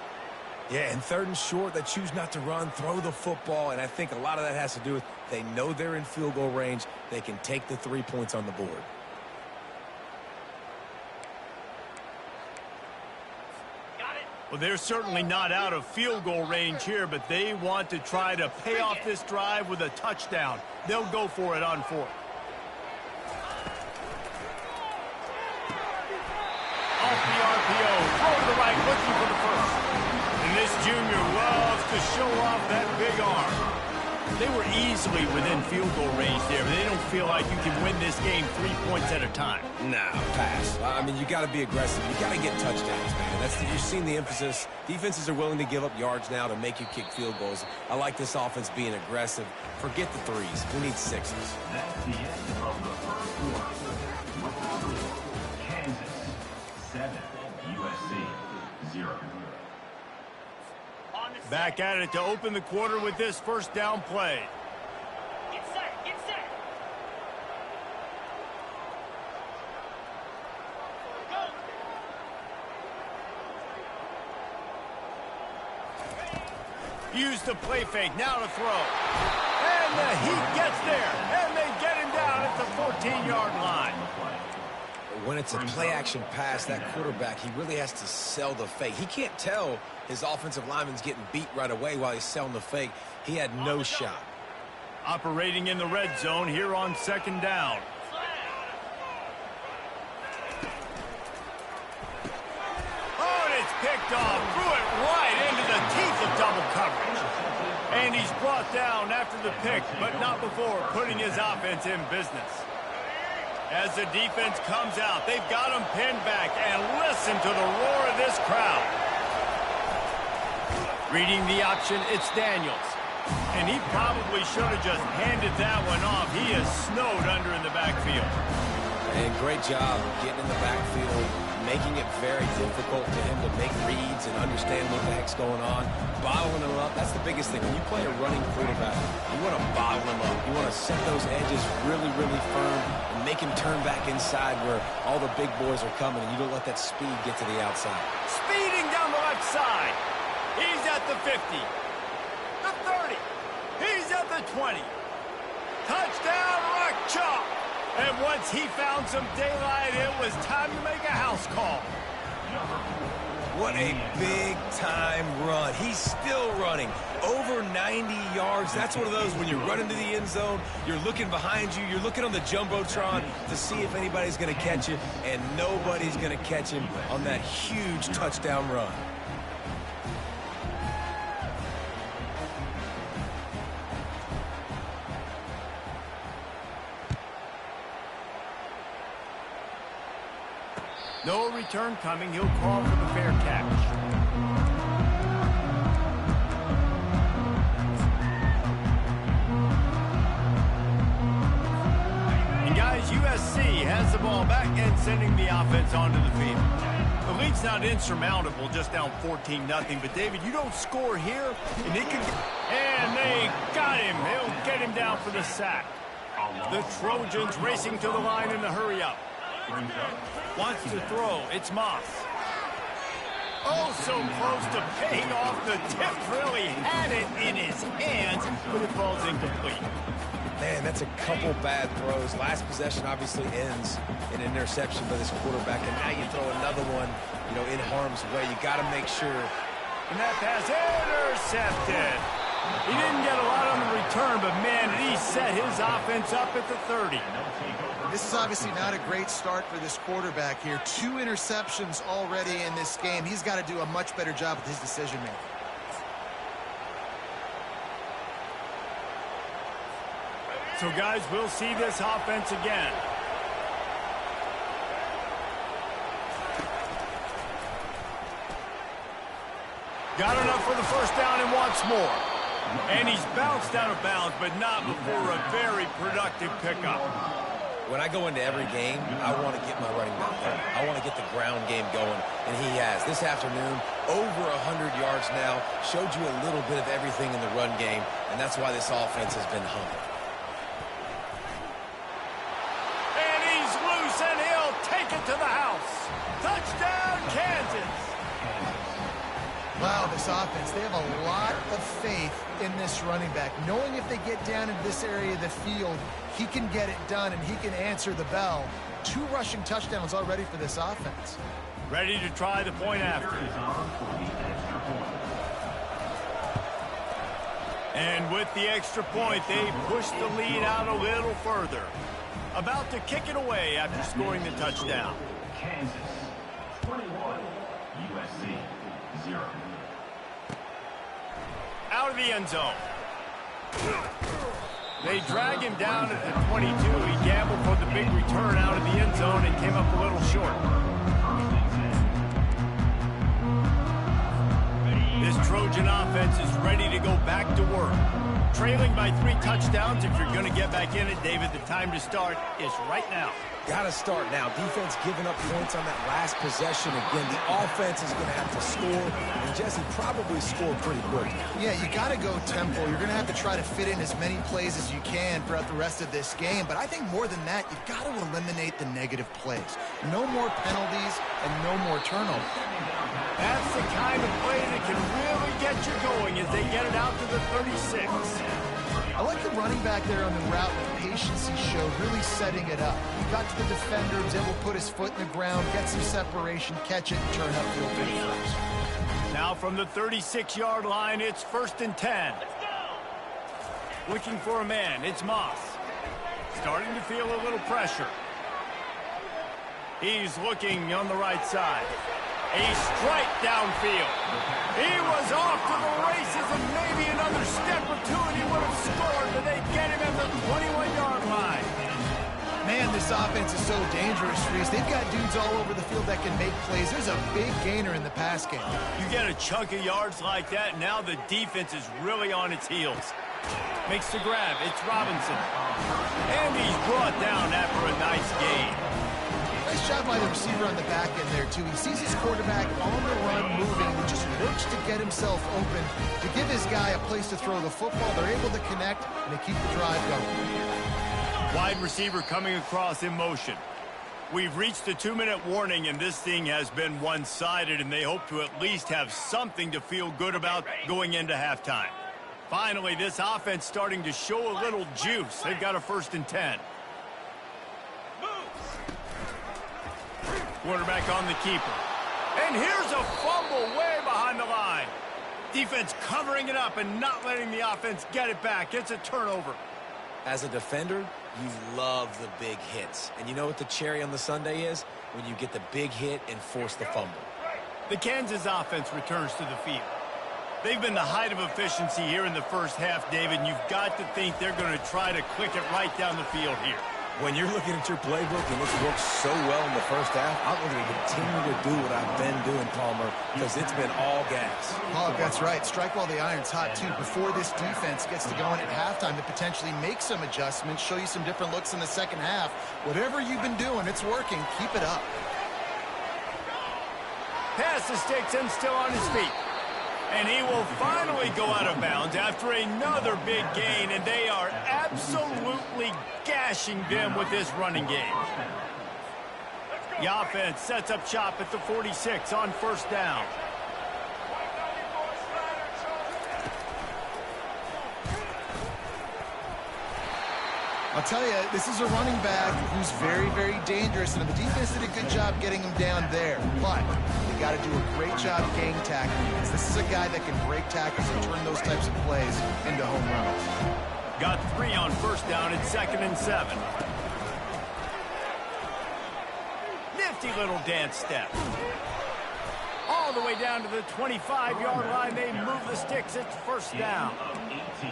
Yeah, and 3rd and short, they choose not to run, throw the football, and I think a lot of that has to do with they know they're in field goal range. They can take the 3 points on the board. Well, they're certainly not out of field goal range here, but they want to try to pay off this drive with a touchdown. They'll go for it on 4th. Off the RPO, throw to the right, looking for the first. And this junior loves to show off that big arm. They were easily within field goal range there, but they don't feel like you can win this game 3 points at a time. No, pass. I mean, you got to be aggressive. You got to get touchdowns, man. You've seen the emphasis. Defenses are willing to give up yards now to make you kick field goals. I like this offense being aggressive. Forget the 3s. We need 6s. That's the end of the first quarter. Kansas 7, USC 0. Back at it to open the quarter with this 1st down play. Get set, get set. Go. Use the play fake, now to throw. And the Heat gets there, and they get him down at the 14-yard line. When it's a play-action pass, that quarterback, he really has to sell the fake. He can't tell his offensive lineman's getting beat right away while he's selling the fake. He had no shot. Operating in the red zone here on 2nd down. Oh, and it's picked off. Threw it right into the teeth of double coverage. And he's brought down after the pick, but not before putting his offense in business. As the defense comes out, they've got him pinned back, and listen to the roar of this crowd. Reading the option, it's Daniels. And he probably should have just handed that one off. He is snowed under in the backfield. And great job getting in the backfield, making it very difficult for him to make reads and understand what the heck's going on. Bottling him up, that's the biggest thing. When you play a running quarterback, you want to bottle him up. You want to set those edges really, really firm and make him turn back inside where all the big boys are coming, and you don't let that speed get to the outside. Speeding down the left side. He's at the 50. The 30. He's at the 20. Touchdown, Rock Chalk. And once he found some daylight, it was time to make a house call. What a big-time run. He's still running. Over 90 yards. That's one of those when you're running to the end zone, you're looking behind you, you're looking on the Jumbotron to see if anybody's going to catch you, and nobody's going to catch him on that huge touchdown run. No return coming. He'll call for the fair catch. And guys, USC has the ball back and sending the offense onto the field. The lead's not insurmountable, just down 14-0. But David, you don't score here, and they can. And they got him. They'll get him down for the sack. The Trojans racing to the line in the hurry up. Wants to throw. It's Moss. Oh, so close to paying off. The tip really had it in his hands, but it falls incomplete. Man, that's a couple bad throws. Last possession obviously ends in an interception by this quarterback, and now you throw another one, in harm's way. You got to make sure. And that pass intercepted. He didn't get a lot on the return, but man, did he set his offense up at the 30. This is obviously not a great start for this quarterback here. 2 interceptions already in this game. He's got to do a much better job with his decision-making. So, guys, we'll see this offense again. Got enough for the first down and wants more. And he's bounced out of bounds, but not before a very productive pickup. When I go into every game, I want to get my running back going. I want to get the ground game going, and he has. This afternoon, over 100 yards now, showed you a little bit of everything in the run game, and that's why this offense has been humming. And he's loose, and he'll take it to the house. Touchdown, Kansas! Wow, this offense, they have a lot of faith in this running back. Knowing if they get down into this area of the field, he can get it done and he can answer the bell. 2 rushing touchdowns already for this offense. Ready to try the point after. And with the extra point, they push the lead out a little further. About to kick it away after scoring the touchdown. Kansas 21, USC 0. Out of the end zone. They drag him down at the 22. He gambled for the big return out of the end zone and came up a little short. This Trojan offense is ready to go back to work. Trailing by 3 touchdowns. If you're going to get back in it, David, the time to start is right now. Got to start now. Defense giving up points on that last possession. Again, the offense is going to have to score, and Jesse probably scored pretty quick. Yeah, you got to go tempo. You're going to have to try to fit in as many plays as you can throughout the rest of this game. But I think more than that, you've got to eliminate the negative plays. No more penalties and no more turnovers. That's the kind of play that can really get you going as they get it out to the 36. I like the running back there on the route, the patience he showed, really setting it up. He got to the defender, was able to put his foot in the ground, get some separation, catch it, and turn upfield for the first. Now from the 36-yard line, it's 1st and 10. Looking for a man, it's Moss. Starting to feel a little pressure. He's looking on the right side. A strike downfield. He was off to the races, and maybe another step or two, and he would have scored, but they get him at the 21-yard line. Man, this offense is so dangerous, Reese. They've got dudes all over the field that can make plays. There's a big gainer in the pass game. You get a chunk of yards like that, now the defense is really on its heels. Makes the grab. It's Robinson. And he's brought down after a nice gain. Nice job by the receiver on the back end there, too. He sees his quarterback on the run moving and just works to get himself open to give his guy a place to throw the football. They're able to connect, and they keep the drive going. Wide receiver coming across in motion. We've reached the 2-minute warning, and this thing has been one-sided, and they hope to at least have something to feel good about going into halftime. Finally, this offense starting to show a little juice. They've got a 1st and 10. Quarterback on the keeper. And here's a fumble way behind the line. Defense covering it up and not letting the offense get it back. It's a turnover. As a defender, you love the big hits. And you know what the cherry on the sundae is? When you get the big hit and force the fumble. The Kansas offense returns to the field. They've been the height of efficiency here in the first half, David, and you've got to think they're going to try to click it right down the field here. When you're looking at your playbook and it's worked so well in the first half, I'm going to continue to do what I've been doing, Palmer, because it's been all gas. Oh, that's right. Strike while the iron's hot, too. Before this defense gets to going at halftime to potentially make some adjustments, show you some different looks in the second half. Whatever you've been doing, it's working. Keep it up. Pass the sticks and still on his feet. And he will finally go out of bounds after another big gain, and they are absolutely gashing them with this running game. The offense sets up shop at the 46 on first down. I'll tell you, this is a running back who's very, very dangerous, and the defense did a good job getting him down there. But you got to do a great job gang tackling, because this is a guy that can break tackles and turn those types of plays into home runs. Got 3 on first down at 2nd and 7. Nifty little dance step. All the way down to the 25-yard line. They move the sticks. It's first down.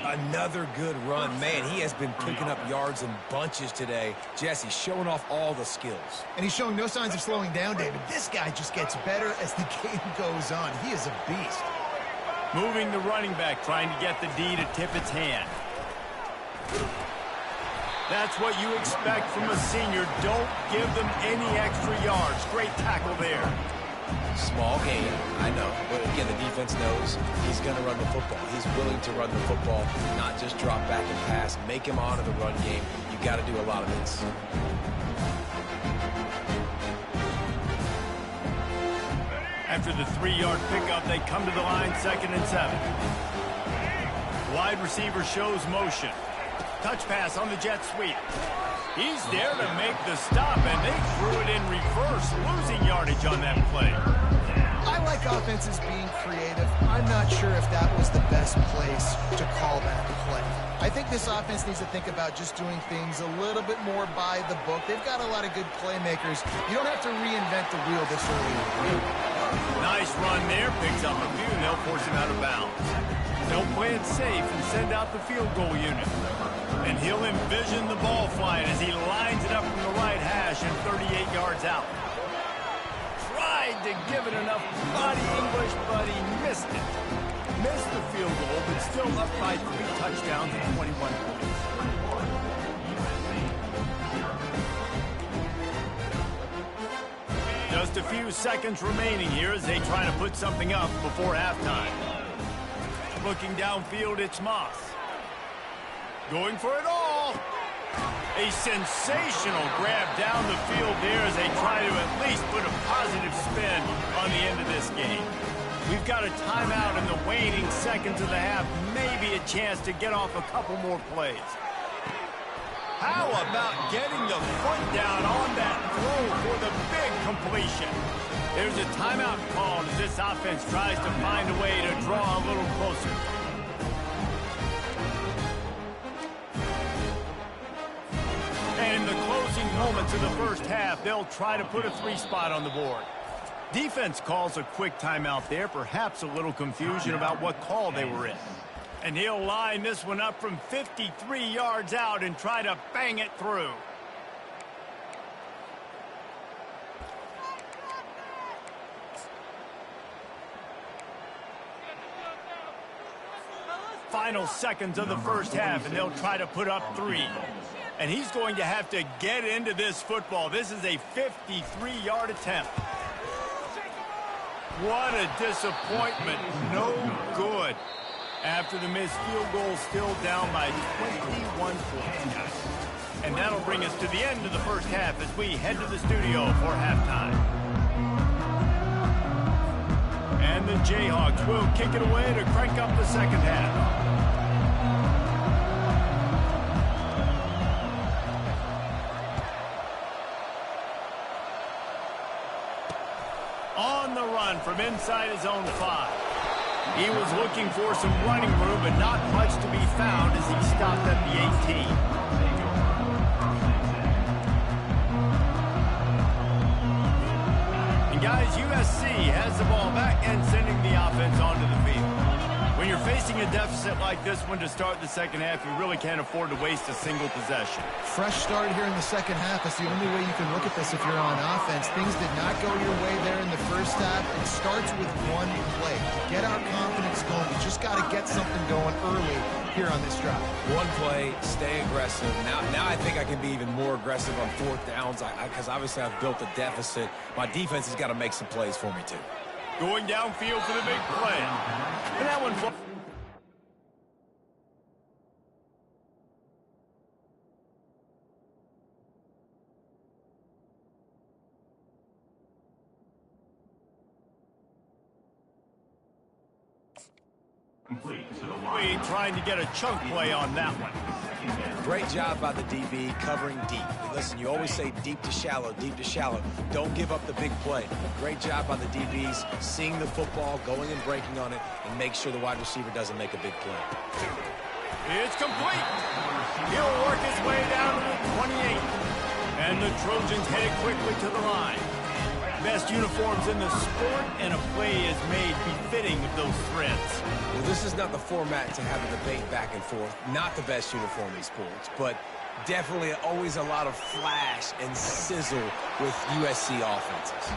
Another good run. Man, he has been picking up yards in bunches today. Jesse showing off all the skills. And he's showing no signs of slowing down, David. This guy just gets better as the game goes on. He is a beast. Moving the running back, trying to get the D to tip its hand. That's what you expect from a senior. Don't give them any extra yards. Great tackle there. Small game, I know. But again, the defense knows he's going to run the football. He's willing to run the football, not just drop back and pass. Make him honor the run game. You got to do a lot of this. After the 3-yard pickup, they come to the line, 2nd and 7. Wide receiver shows motion. Touch pass on the jet sweep. He's there to make the stop, and they threw it in reverse, losing yardage on that play. I like offenses being creative. I'm not sure if that was the best place to call that play. I think this offense needs to think about just doing things a little bit more by the book. They've got a lot of good playmakers. You don't have to reinvent the wheel this early in the game. Nice run there, picks up a few, and they'll force him out of bounds. They'll play it safe and send out the field goal unit. And he'll envision the ball flying as he lines it up from the right hash and 38 yards out. Tried to give it enough body English, but he missed it. Missed the field goal, but still up by 3 touchdowns and 21 points. Just a few seconds remaining here as they try to put something up before halftime. Looking downfield, it's Moss. Going for it all. A sensational grab down the field there as they try to at least put a positive spin on the end of this game. We've got a timeout in the waning seconds of the half. Maybe a chance to get off a couple more plays. How about getting the foot down on that throw for the big completion? There's a timeout called as this offense tries to find a way to draw a little closer. And in the closing moments of the first half, they'll try to put a 3-spot on the board. Defense calls a quick timeout there, perhaps a little confusion about what call they were in. And he'll line this one up from 53 yards out and try to bang it through. Final seconds of the first half, and they'll try to put up 3. And he's going to have to get into this football. This is a 53-yard attempt. What a disappointment. No good. After the missed field goal, still down by 21 points. And that'll bring us to the end of the first half as we head to the studio for halftime. And the Jayhawks will kick it away to crank up the second half. On the run run from inside his own 5. He was looking for some running room, but not much to be found as he stopped at the 18. And guys, USC has the ball back and sending the offense onto the field. When you're facing a deficit like this one to start the second half, you really can't afford to waste a single possession. Fresh start here in the second half. That's the only way you can look at this if you're on offense. Things did not go your way there in the first half. It starts with one play. To get our confidence going, we just got to get something going early here on this drive. One play, stay aggressive. Now I think I can be even more aggressive on fourth downs because obviously I've built a deficit. My defense has got to make some plays for me too. Going downfield for the big play. And that one... trying to get a chunk play on that one. Great job by the DB covering deep. Listen, you always say deep to shallow, deep to shallow. Don't give up the big play. Great job by the DBs, seeing the football, going and breaking on it, and make sure the wide receiver doesn't make a big play. It's complete. He'll work his way down to the 28. And the Trojans head quickly to the line. Best uniforms in the sport, and a play is made befitting of those threads. Well, this is not the format to have a debate back and forth. Not the best uniform in sports, but definitely always a lot of flash and sizzle with USC offenses.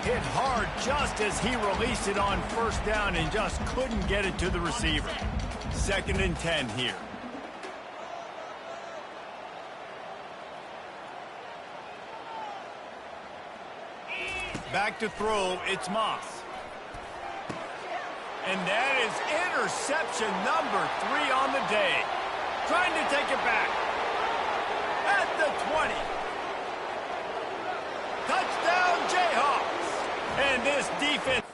Hit hard just as he released it on first down and just couldn't get it to the receiver. 2nd and 10 here. Back to throw, it's Moss. And that is interception number 3 on the day. Trying to take it back. At the 20. Touchdown, Jayhawks. And this defense...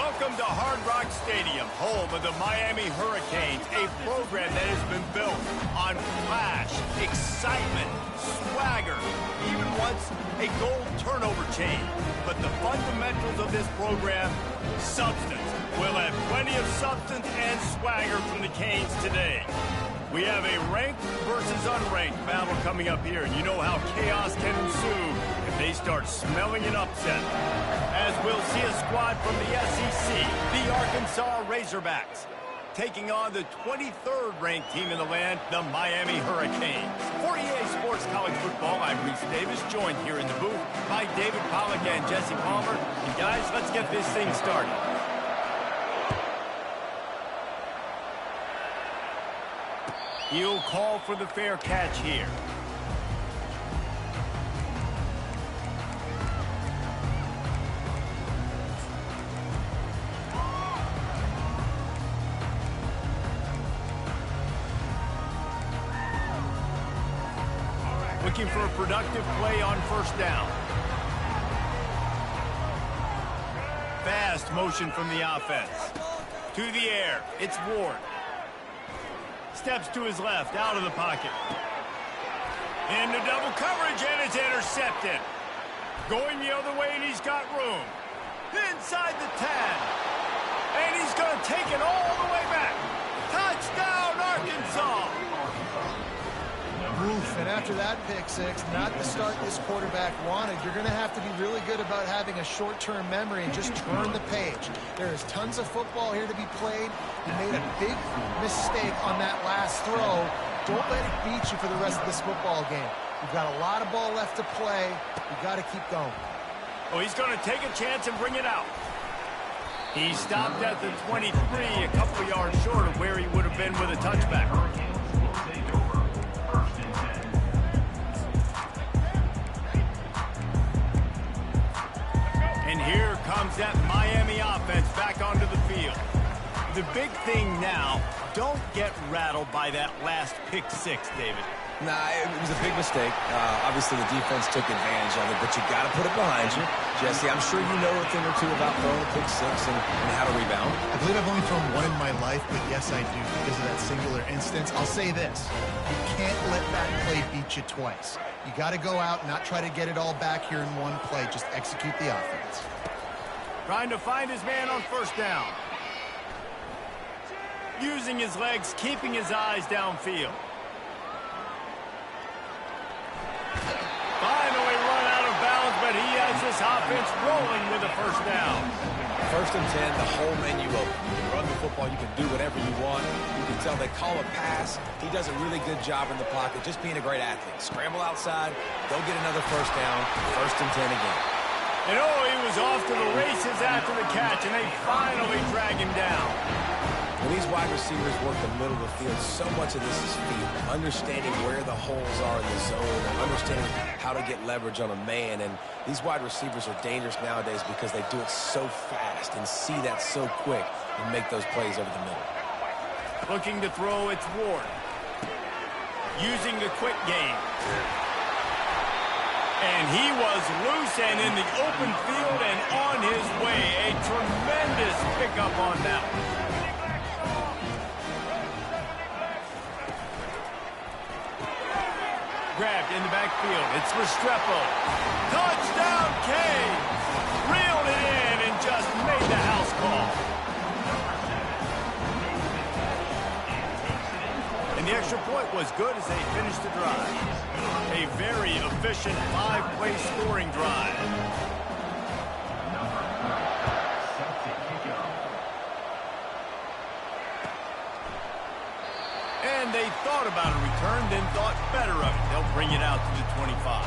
Welcome to Hard Rock Stadium, home of the Miami Hurricanes, a program that has been built on flash, excitement, swagger, even once a gold turnover chain. But the fundamentals of this program, substance. We'll have plenty of substance and swagger from the Canes today. We have a ranked versus unranked battle coming up here, and you know how chaos can ensue if they start smelling an upset. As we'll see a squad from the SEC, the Arkansas Razorbacks, taking on the 23rd ranked team in the land, the Miami Hurricanes. For EA Sports College Football, I'm Reese Davis, joined here in the booth by David Pollack and Jesse Palmer. And guys, let's get this thing started. He'll call for the fair catch here. Looking for a productive play on first down. Fast motion from the offense. To the air, it's Ward. Steps to his left, out of the pocket. Into double coverage, and it's intercepted. Going the other way, and he's got room. Inside the 10. And he's going to take it all the way back. Touchdown, Arkansas! Oof, and after that pick six, not the start this quarterback wanted. You're going to have to be really good about having a short-term memory and just turn the page. There is tons of football here to be played. You made a big mistake on that last throw. Don't let it beat you for the rest of this football game. You've got a lot of ball left to play. You've got to keep going. Oh, he's going to take a chance and bring it out. He stopped at the 23, a couple yards short of where he would have been with a touchback. And here comes that Miami offense back onto the field. The big thing now, don't get rattled by that last pick six, David. Nah, it was a big mistake. Obviously, the defense took advantage of it, but you got to put it behind you. Jesse, I'm sure you know a thing or two about throwing a pick six and how to rebound. I believe I've only thrown one in my life, but yes, I do because of that singular instance. I'll say this. You can't let that play beat you twice. You got to go out and not try to get it all back here in one play. Just execute the offense. Trying to find his man on first down. Using his legs, keeping his eyes downfield. Finally run out of bounds, but he has this offense rolling with a first down. First and 10, the whole menu open. You can run the football, you can do whatever you want. You can tell they call a pass. He does a really good job in the pocket, just being a great athlete. Scramble outside, go get another first down, first and 10 again. And oh, he was off to the races after the catch, and they finally drag him down. When these wide receivers work the middle of the field, so much of this is feel. Understanding where the holes are in the zone, understanding how to get leverage on a man. And these wide receivers are dangerous nowadays because they do it so fast and see that so quick and make those plays over the middle. Looking to throw, it's Ward. Using the quick game. And he was loose and in the open field and on his way. A tremendous pickup on that one. Grabbed in the backfield. It's Restrepo. Touchdown, Canes! Reeled it in and just made the house call. And the extra point was good as they finished the drive. A very efficient 5-play scoring drive. And they thought about a return, then thought better of it. They'll bring it out to the 25.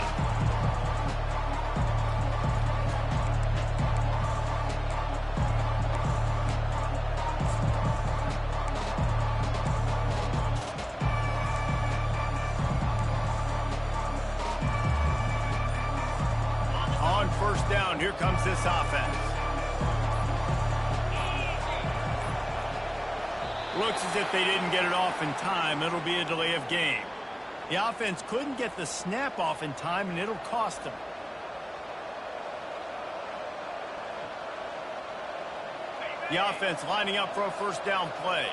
On first down, here comes this offense. Looks as if they didn't get it off in time. It'll be a delay of game. The offense couldn't get the snap off in time, and it'll cost them. The offense lining up for a first down play.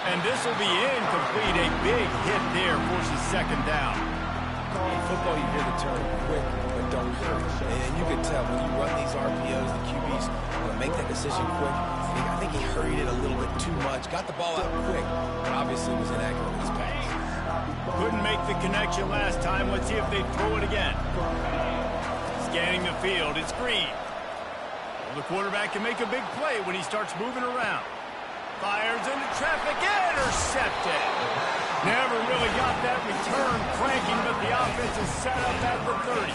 And this will be incomplete. A big hit there forces second down. In football, you hear the term quick, but don't hurt. And you can tell when you run these RPOs, the QBs want to make that decision quick. I think he hurried it a little bit too much. Got the ball out quick, but obviously was inaccurate in his pass. Couldn't make the connection last time. Let's see if they throw it again. Scanning the field. It's Green. Well, the quarterback can make a big play when he starts moving around. Fires into traffic. Intercepted. Never really got that return cranking, but the offense is set up at the 30.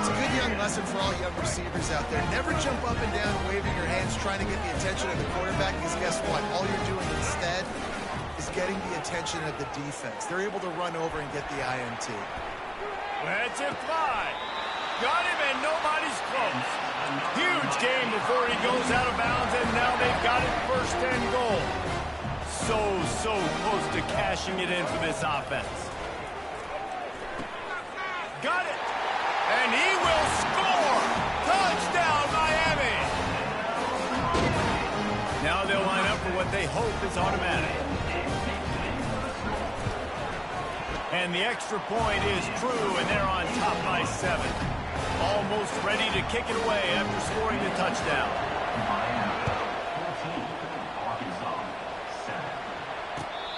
It's a good young lesson for all young receivers out there. Never jump up and down waving your hands trying to get the attention of the quarterback, because guess what? All you're doing instead is getting the attention of the defense. They're able to run over and get the INT. Let's it fly. Got him, and nobody's close. Huge game before he goes out of bounds, and now they've got it first and goal. So close to cashing it in for this offense. Got it. And he will score. Touchdown, Miami. Now they'll line up for what they hope is automatic. And the extra point is true, and they're on top by 7. Almost ready to kick it away after scoring the touchdown.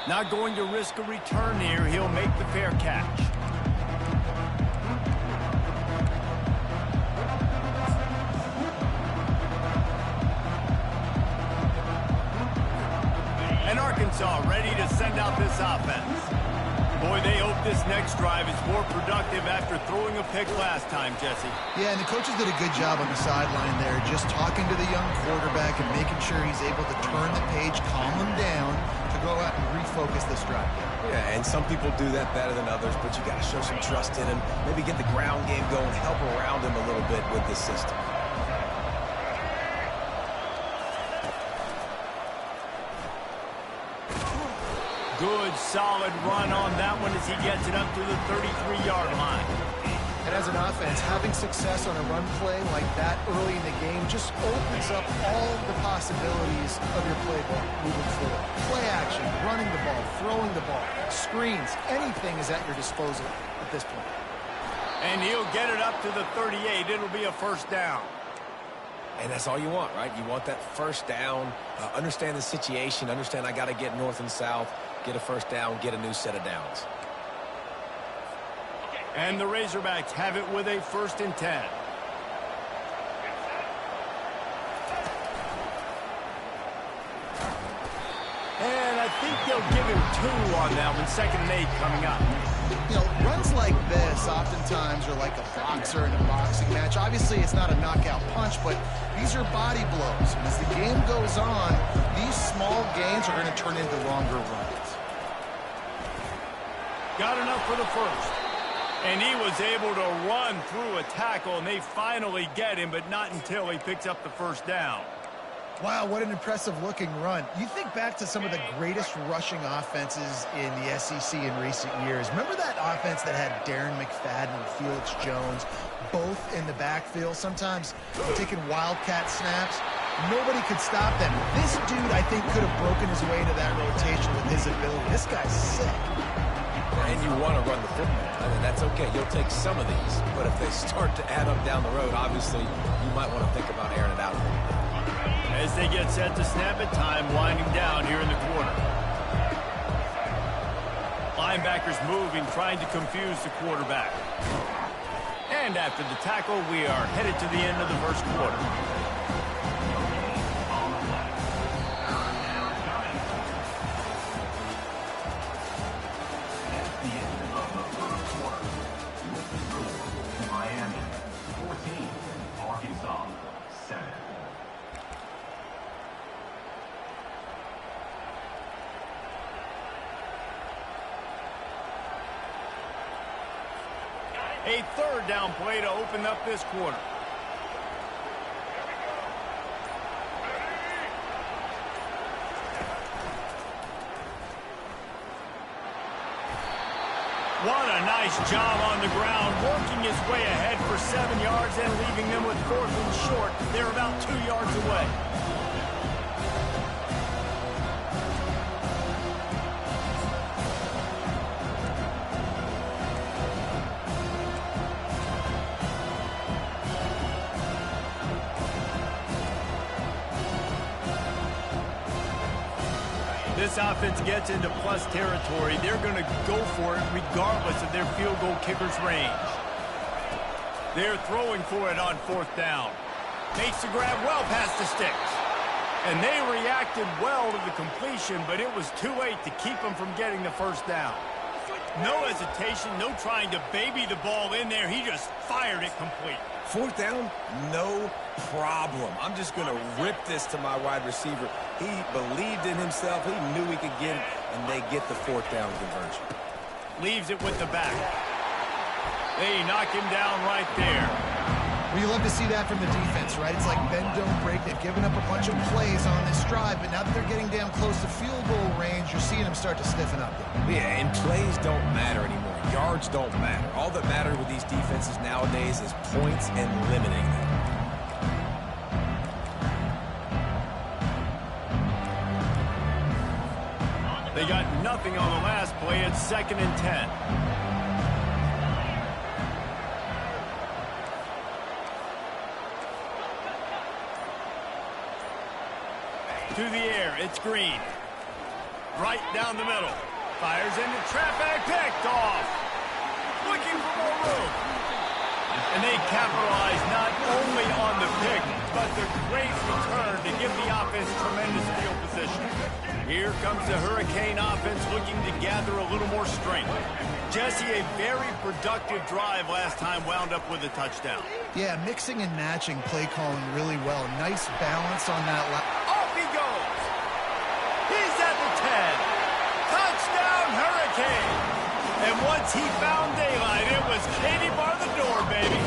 Not going to risk a return here. He'll make the fair catch. And Arkansas ready to send out this offense. Boy, they hope this next drive is more productive after throwing a pick last time, Jesse. Yeah, and the coaches did a good job on the sideline there, just talking to the young quarterback and making sure he's able to turn the page, calm him down, to go out and refocus this drive. Yeah, and some people do that better than others, but you got to show some trust in him, maybe get the ground game going, help around him a little bit with this system. Good, solid run on that one as he gets it up to the 33-yard line. And as an offense, having success on a run play like that early in the game just opens up all the possibilities of your playbook moving forward. Play action, running the ball, throwing the ball, screens, anything is at your disposal at this point. And he'll get it up to the 38. It'll be a first down. And that's all you want, right? You want that first down, understand the situation, understand I got to get north and south, get a first down, get a new set of downs. And the Razorbacks have it with a 1st and 10. And I think they'll give him 2 on that one. 2nd and 8 coming up. You know, runs like this oftentimes are like a boxer in a boxing match. Obviously, it's not a knockout punch, but these are body blows. And as the game goes on, these small gains are going to turn into longer runs. Got enough for the first. And he was able to run through a tackle, and they finally get him, but not until he picks up the first down. Wow, what an impressive-looking run. You think back to some of the greatest rushing offenses in the SEC in recent years. Remember that offense that had Darren McFadden and Felix Jones both in the backfield, sometimes taking wildcat snaps? Nobody could stop them. This dude, I think, could have broken his way into that rotation with his ability. This guy's sick. And you want to run the football. I mean, that's okay. You'll take some of these. But if they start to add up down the road, obviously, you might want to think about airing it out a little bit. As they get set to snap it, time winding down here in the quarter. Linebackers moving, trying to confuse the quarterback. And after the tackle, we are headed to the end of the first quarter. Miami 14, Arkansas 7. A 3rd down play to open up this quarter. What a nice job on the ground, working his way ahead for 7 yards and leaving them with 4th and short. They're about 2 yards away. This offense gets into plus territory. They're going to go for it regardless of their field goal kicker's range. They're throwing for it on 4th down. Makes the grab well past the sticks. And they reacted well to the completion, but it was too late to keep them from getting the 1st down. No hesitation, no trying to baby the ball in there. He just fired it complete. 4th down, no problem. I'm just going to rip this to my wide receiver. He believed in himself. He knew he could get it, and they get the 4th down conversion. Leaves it with the back. They knock him down right there. Well, you love to see that from the defense, right? It's like bend, don't break. They've given up a bunch of plays on this drive, but now that they're getting damn close to field goal range, you're seeing them start to stiffen up. Yeah, and plays don't matter anymore. Yards don't matter. All that matters with these defenses nowadays is points and limiting them. They got nothing on the last play. It's 2nd and 10. To the air, it's Green. Right down the middle. Fires into traffic, picked off. Looking for more room. And they capitalize not only on the pick, but the great return to give the offense tremendous field position. Here comes the Hurricane offense looking to gather a little more strength. Jesse, a very productive drive last time, wound up with a touchdown. Yeah, mixing and matching play calling really well. Nice balance on that. Off he goes. He's at the 10. Touchdown, Hurricane. And once he found daylight, it was Katie bar the door, baby.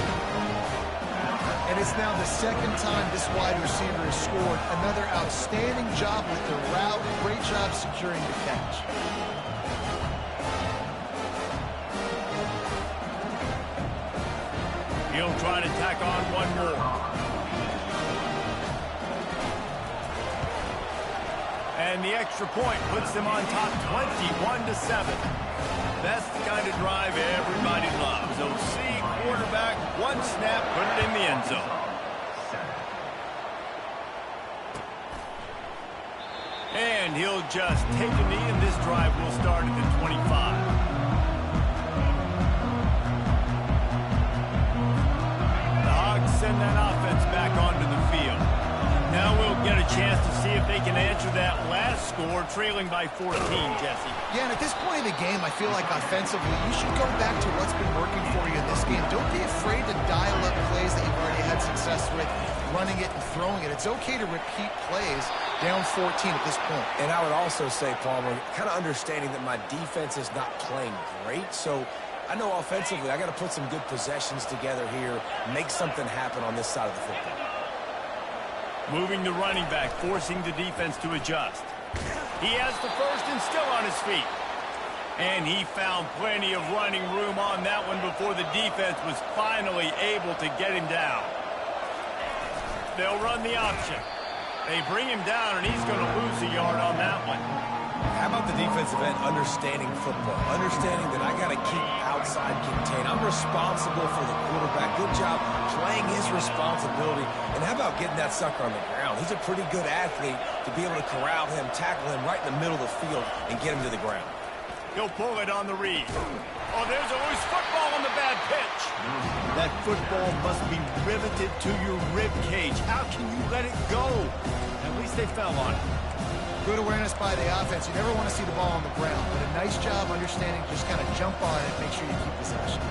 And it's now the 2nd time this wide receiver has scored. Another outstanding job with the route. Great job securing the catch. He'll try to tack on one more. And the extra point puts them on top 21-7. That's the kind of drive everybody loves. OC, quarterback, one snap, put it in the end zone. And he'll just take a knee, and this drive will start at the 25. Send that offense back onto the field. Now we'll get a chance to see if they can answer that last score, trailing by 14, Jesse. Yeah, and at this point in the game, I feel like offensively, you should go back to what's been working for you in this game. Don't be afraid to dial up plays that you've already had success with, running it and throwing it. It's okay to repeat plays down 14 at this point. And I would also say, Palmer, kind of understanding that my defense is not playing great, so I know offensively I got to put some good possessions together here, make something happen on this side of the football. Moving the running back, forcing the defense to adjust. He has the 1st and still on his feet. And he found plenty of running room on that one before the defense was finally able to get him down. They'll run the option. They bring him down, and he's going to lose a yard on that one. How about the defensive end understanding football, understanding that I got to keep outside contained. I'm responsible for the quarterback. Good job playing his responsibility. And how about getting that sucker on the ground? He's a pretty good athlete to be able to corral him, tackle him right in the middle of the field, and get him to the ground. He'll pull it on the read. Oh, there's a loose football on the bad pitch. That football must be riveted to your rib cage. How can you let it go? At least they fell on it. Good awareness by the offense. You never want to see the ball on the ground, but a nice job understanding just kind of jump on it, make sure you keep possession.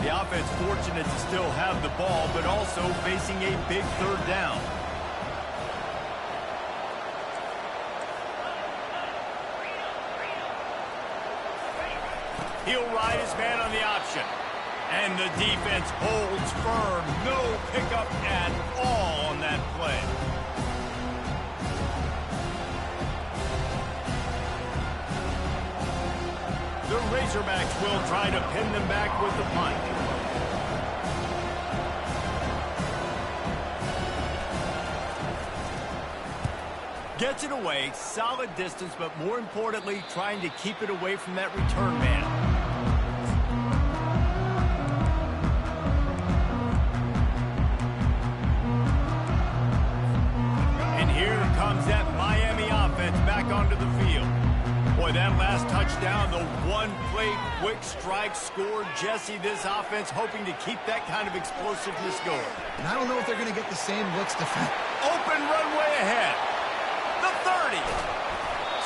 The offense fortunate to still have the ball, but also facing a big 3rd down. He'll ride his man on the option. And the defense holds firm. No pickup at all on that play. Razorbacks will try to pin them back with the punt. Gets it away, solid distance, but more importantly, trying to keep it away from that return man. And here comes that Miami offense back onto the field. Boy, that last touchdown, the one-play quick strike scored. Jesse, this offense hoping to keep that kind of explosiveness going. And I don't know if they're going to get the same looks defense. Open runway ahead. The 30.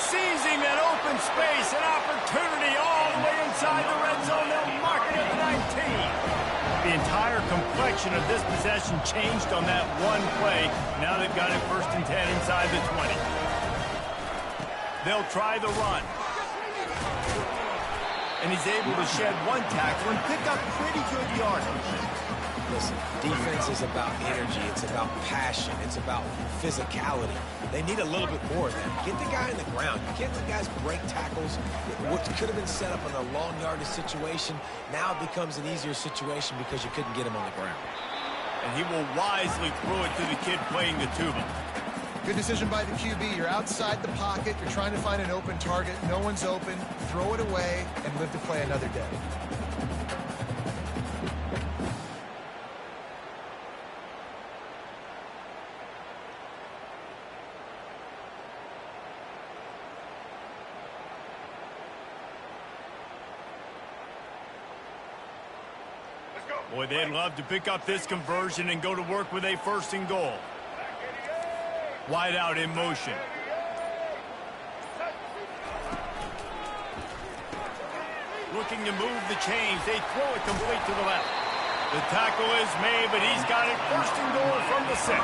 Seizing that open space, an opportunity all the way inside the red zone. They'll mark it at the 19. The entire complexion of this possession changed on that one play. Now they've got it 1st and 10 inside the 20. They'll try the run. And he's able to shed one tackle and pick up pretty good yardage. Listen, defense is about energy. It's about passion. It's about physicality. They need a little bit more of that. Get the guy on the ground. You can't let guys break tackles. What could have been set up in a long yardage situation, now it becomes an easier situation because you couldn't get him on the ground. And he will wisely throw it to the kid playing the tuba. Good decision by the QB. You're outside the pocket. You're trying to find an open target. No one's open. Throw it away and live to play another day. Boy, they'd love to pick up this conversion and go to work with a 1st and goal. Wide out in motion. Looking to move the chains. They throw it complete to the left. The tackle is made, but he's got it 1st and goal from the 6.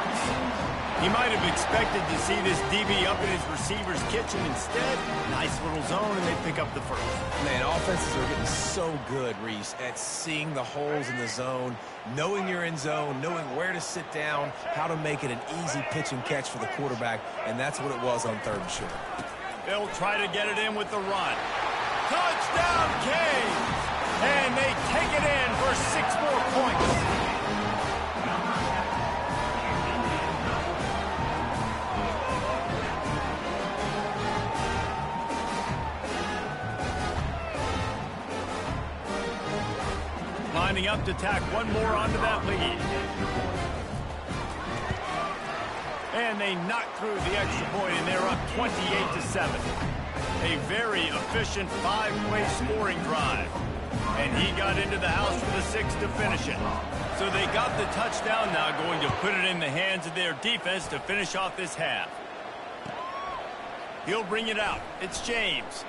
He might have expected to see this DB up in his receiver's kitchen. Instead, nice little zone, and they pick up the 1st. Man, offenses are getting so good, Reese, at seeing the holes in the zone, knowing you're in zone, knowing where to sit down, how to make it an easy pitch and catch for the quarterback, and that's what it was on 3rd and short. They'll try to get it in with the run. Touchdown, Canes! And they take it in for 6 more points. Lining up to tack one more onto that lead. And they knock through the extra point, and they're up 28-7. A very efficient 5-play scoring drive. And he got into the house for the 6 to finish it. So they got the touchdown now, going to put it in the hands of their defense to finish off this half. He'll bring it out. It's James.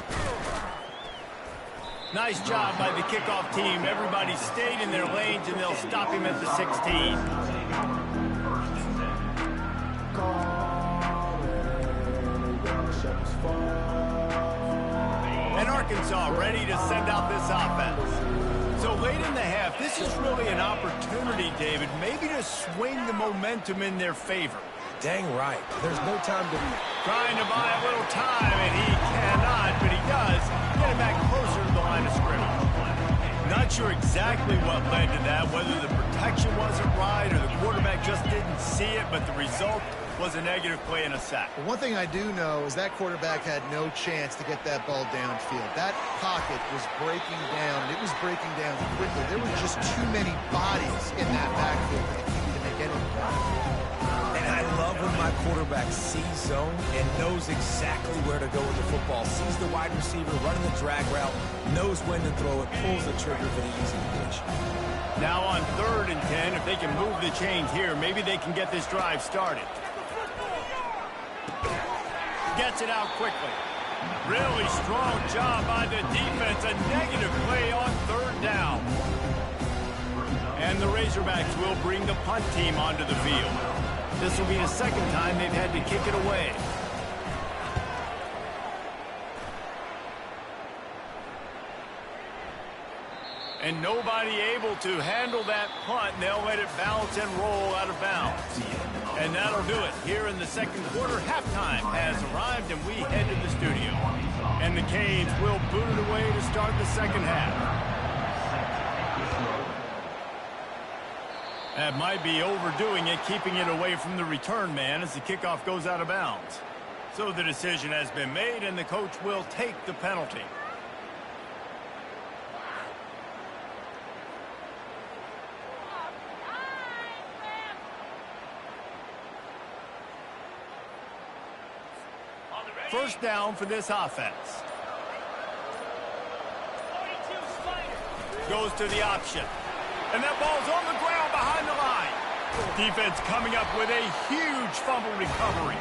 Nice job by the kickoff team. Everybody stayed in their lanes, and they'll stop him at the 16. And Arkansas ready to send out this offense. So late in the half, this is really an opportunity, David, maybe to swing the momentum in their favor. Dang right. There's no time to be trying to buy a little time, and he cannot, but he does get it back closer to the line of scrimmage. Not sure exactly what led to that, whether the protection wasn't right or the quarterback just didn't see it, but the result was a negative play and a sack. But one thing I do know is that quarterback had no chance to get that ball downfield. That pocket was breaking down, and it was breaking down quickly. There were just too many bodies in that backfield for the QB to make anything. And I love when my quarterback sees zone and knows exactly where to go with the football. Sees the wide receiver running the drag route, knows when to throw it, pulls the trigger for the easy pitch. Now on 3rd and 10, if they can move the chains here, maybe they can get this drive started. Gets it out quickly. Really strong job by the defense. A negative play on 3rd down. And the Razorbacks will bring the punt team onto the field. This will be the 2nd time they've had to kick it away. And nobody able to handle that punt, and they'll let it bounce and roll out of bounds. And that'll do it. Here in the second quarter, halftime has arrived, and we head to the studio. And the Canes will boot it away to start the second half. That might be overdoing it, keeping it away from the return man as the kickoff goes out of bounds. So the decision has been made, and the coach will take the penalty. First down for this offense. 42 Spider. Goes to the option. And that ball's on the ground behind the line. Defense coming up with a huge fumble recovery.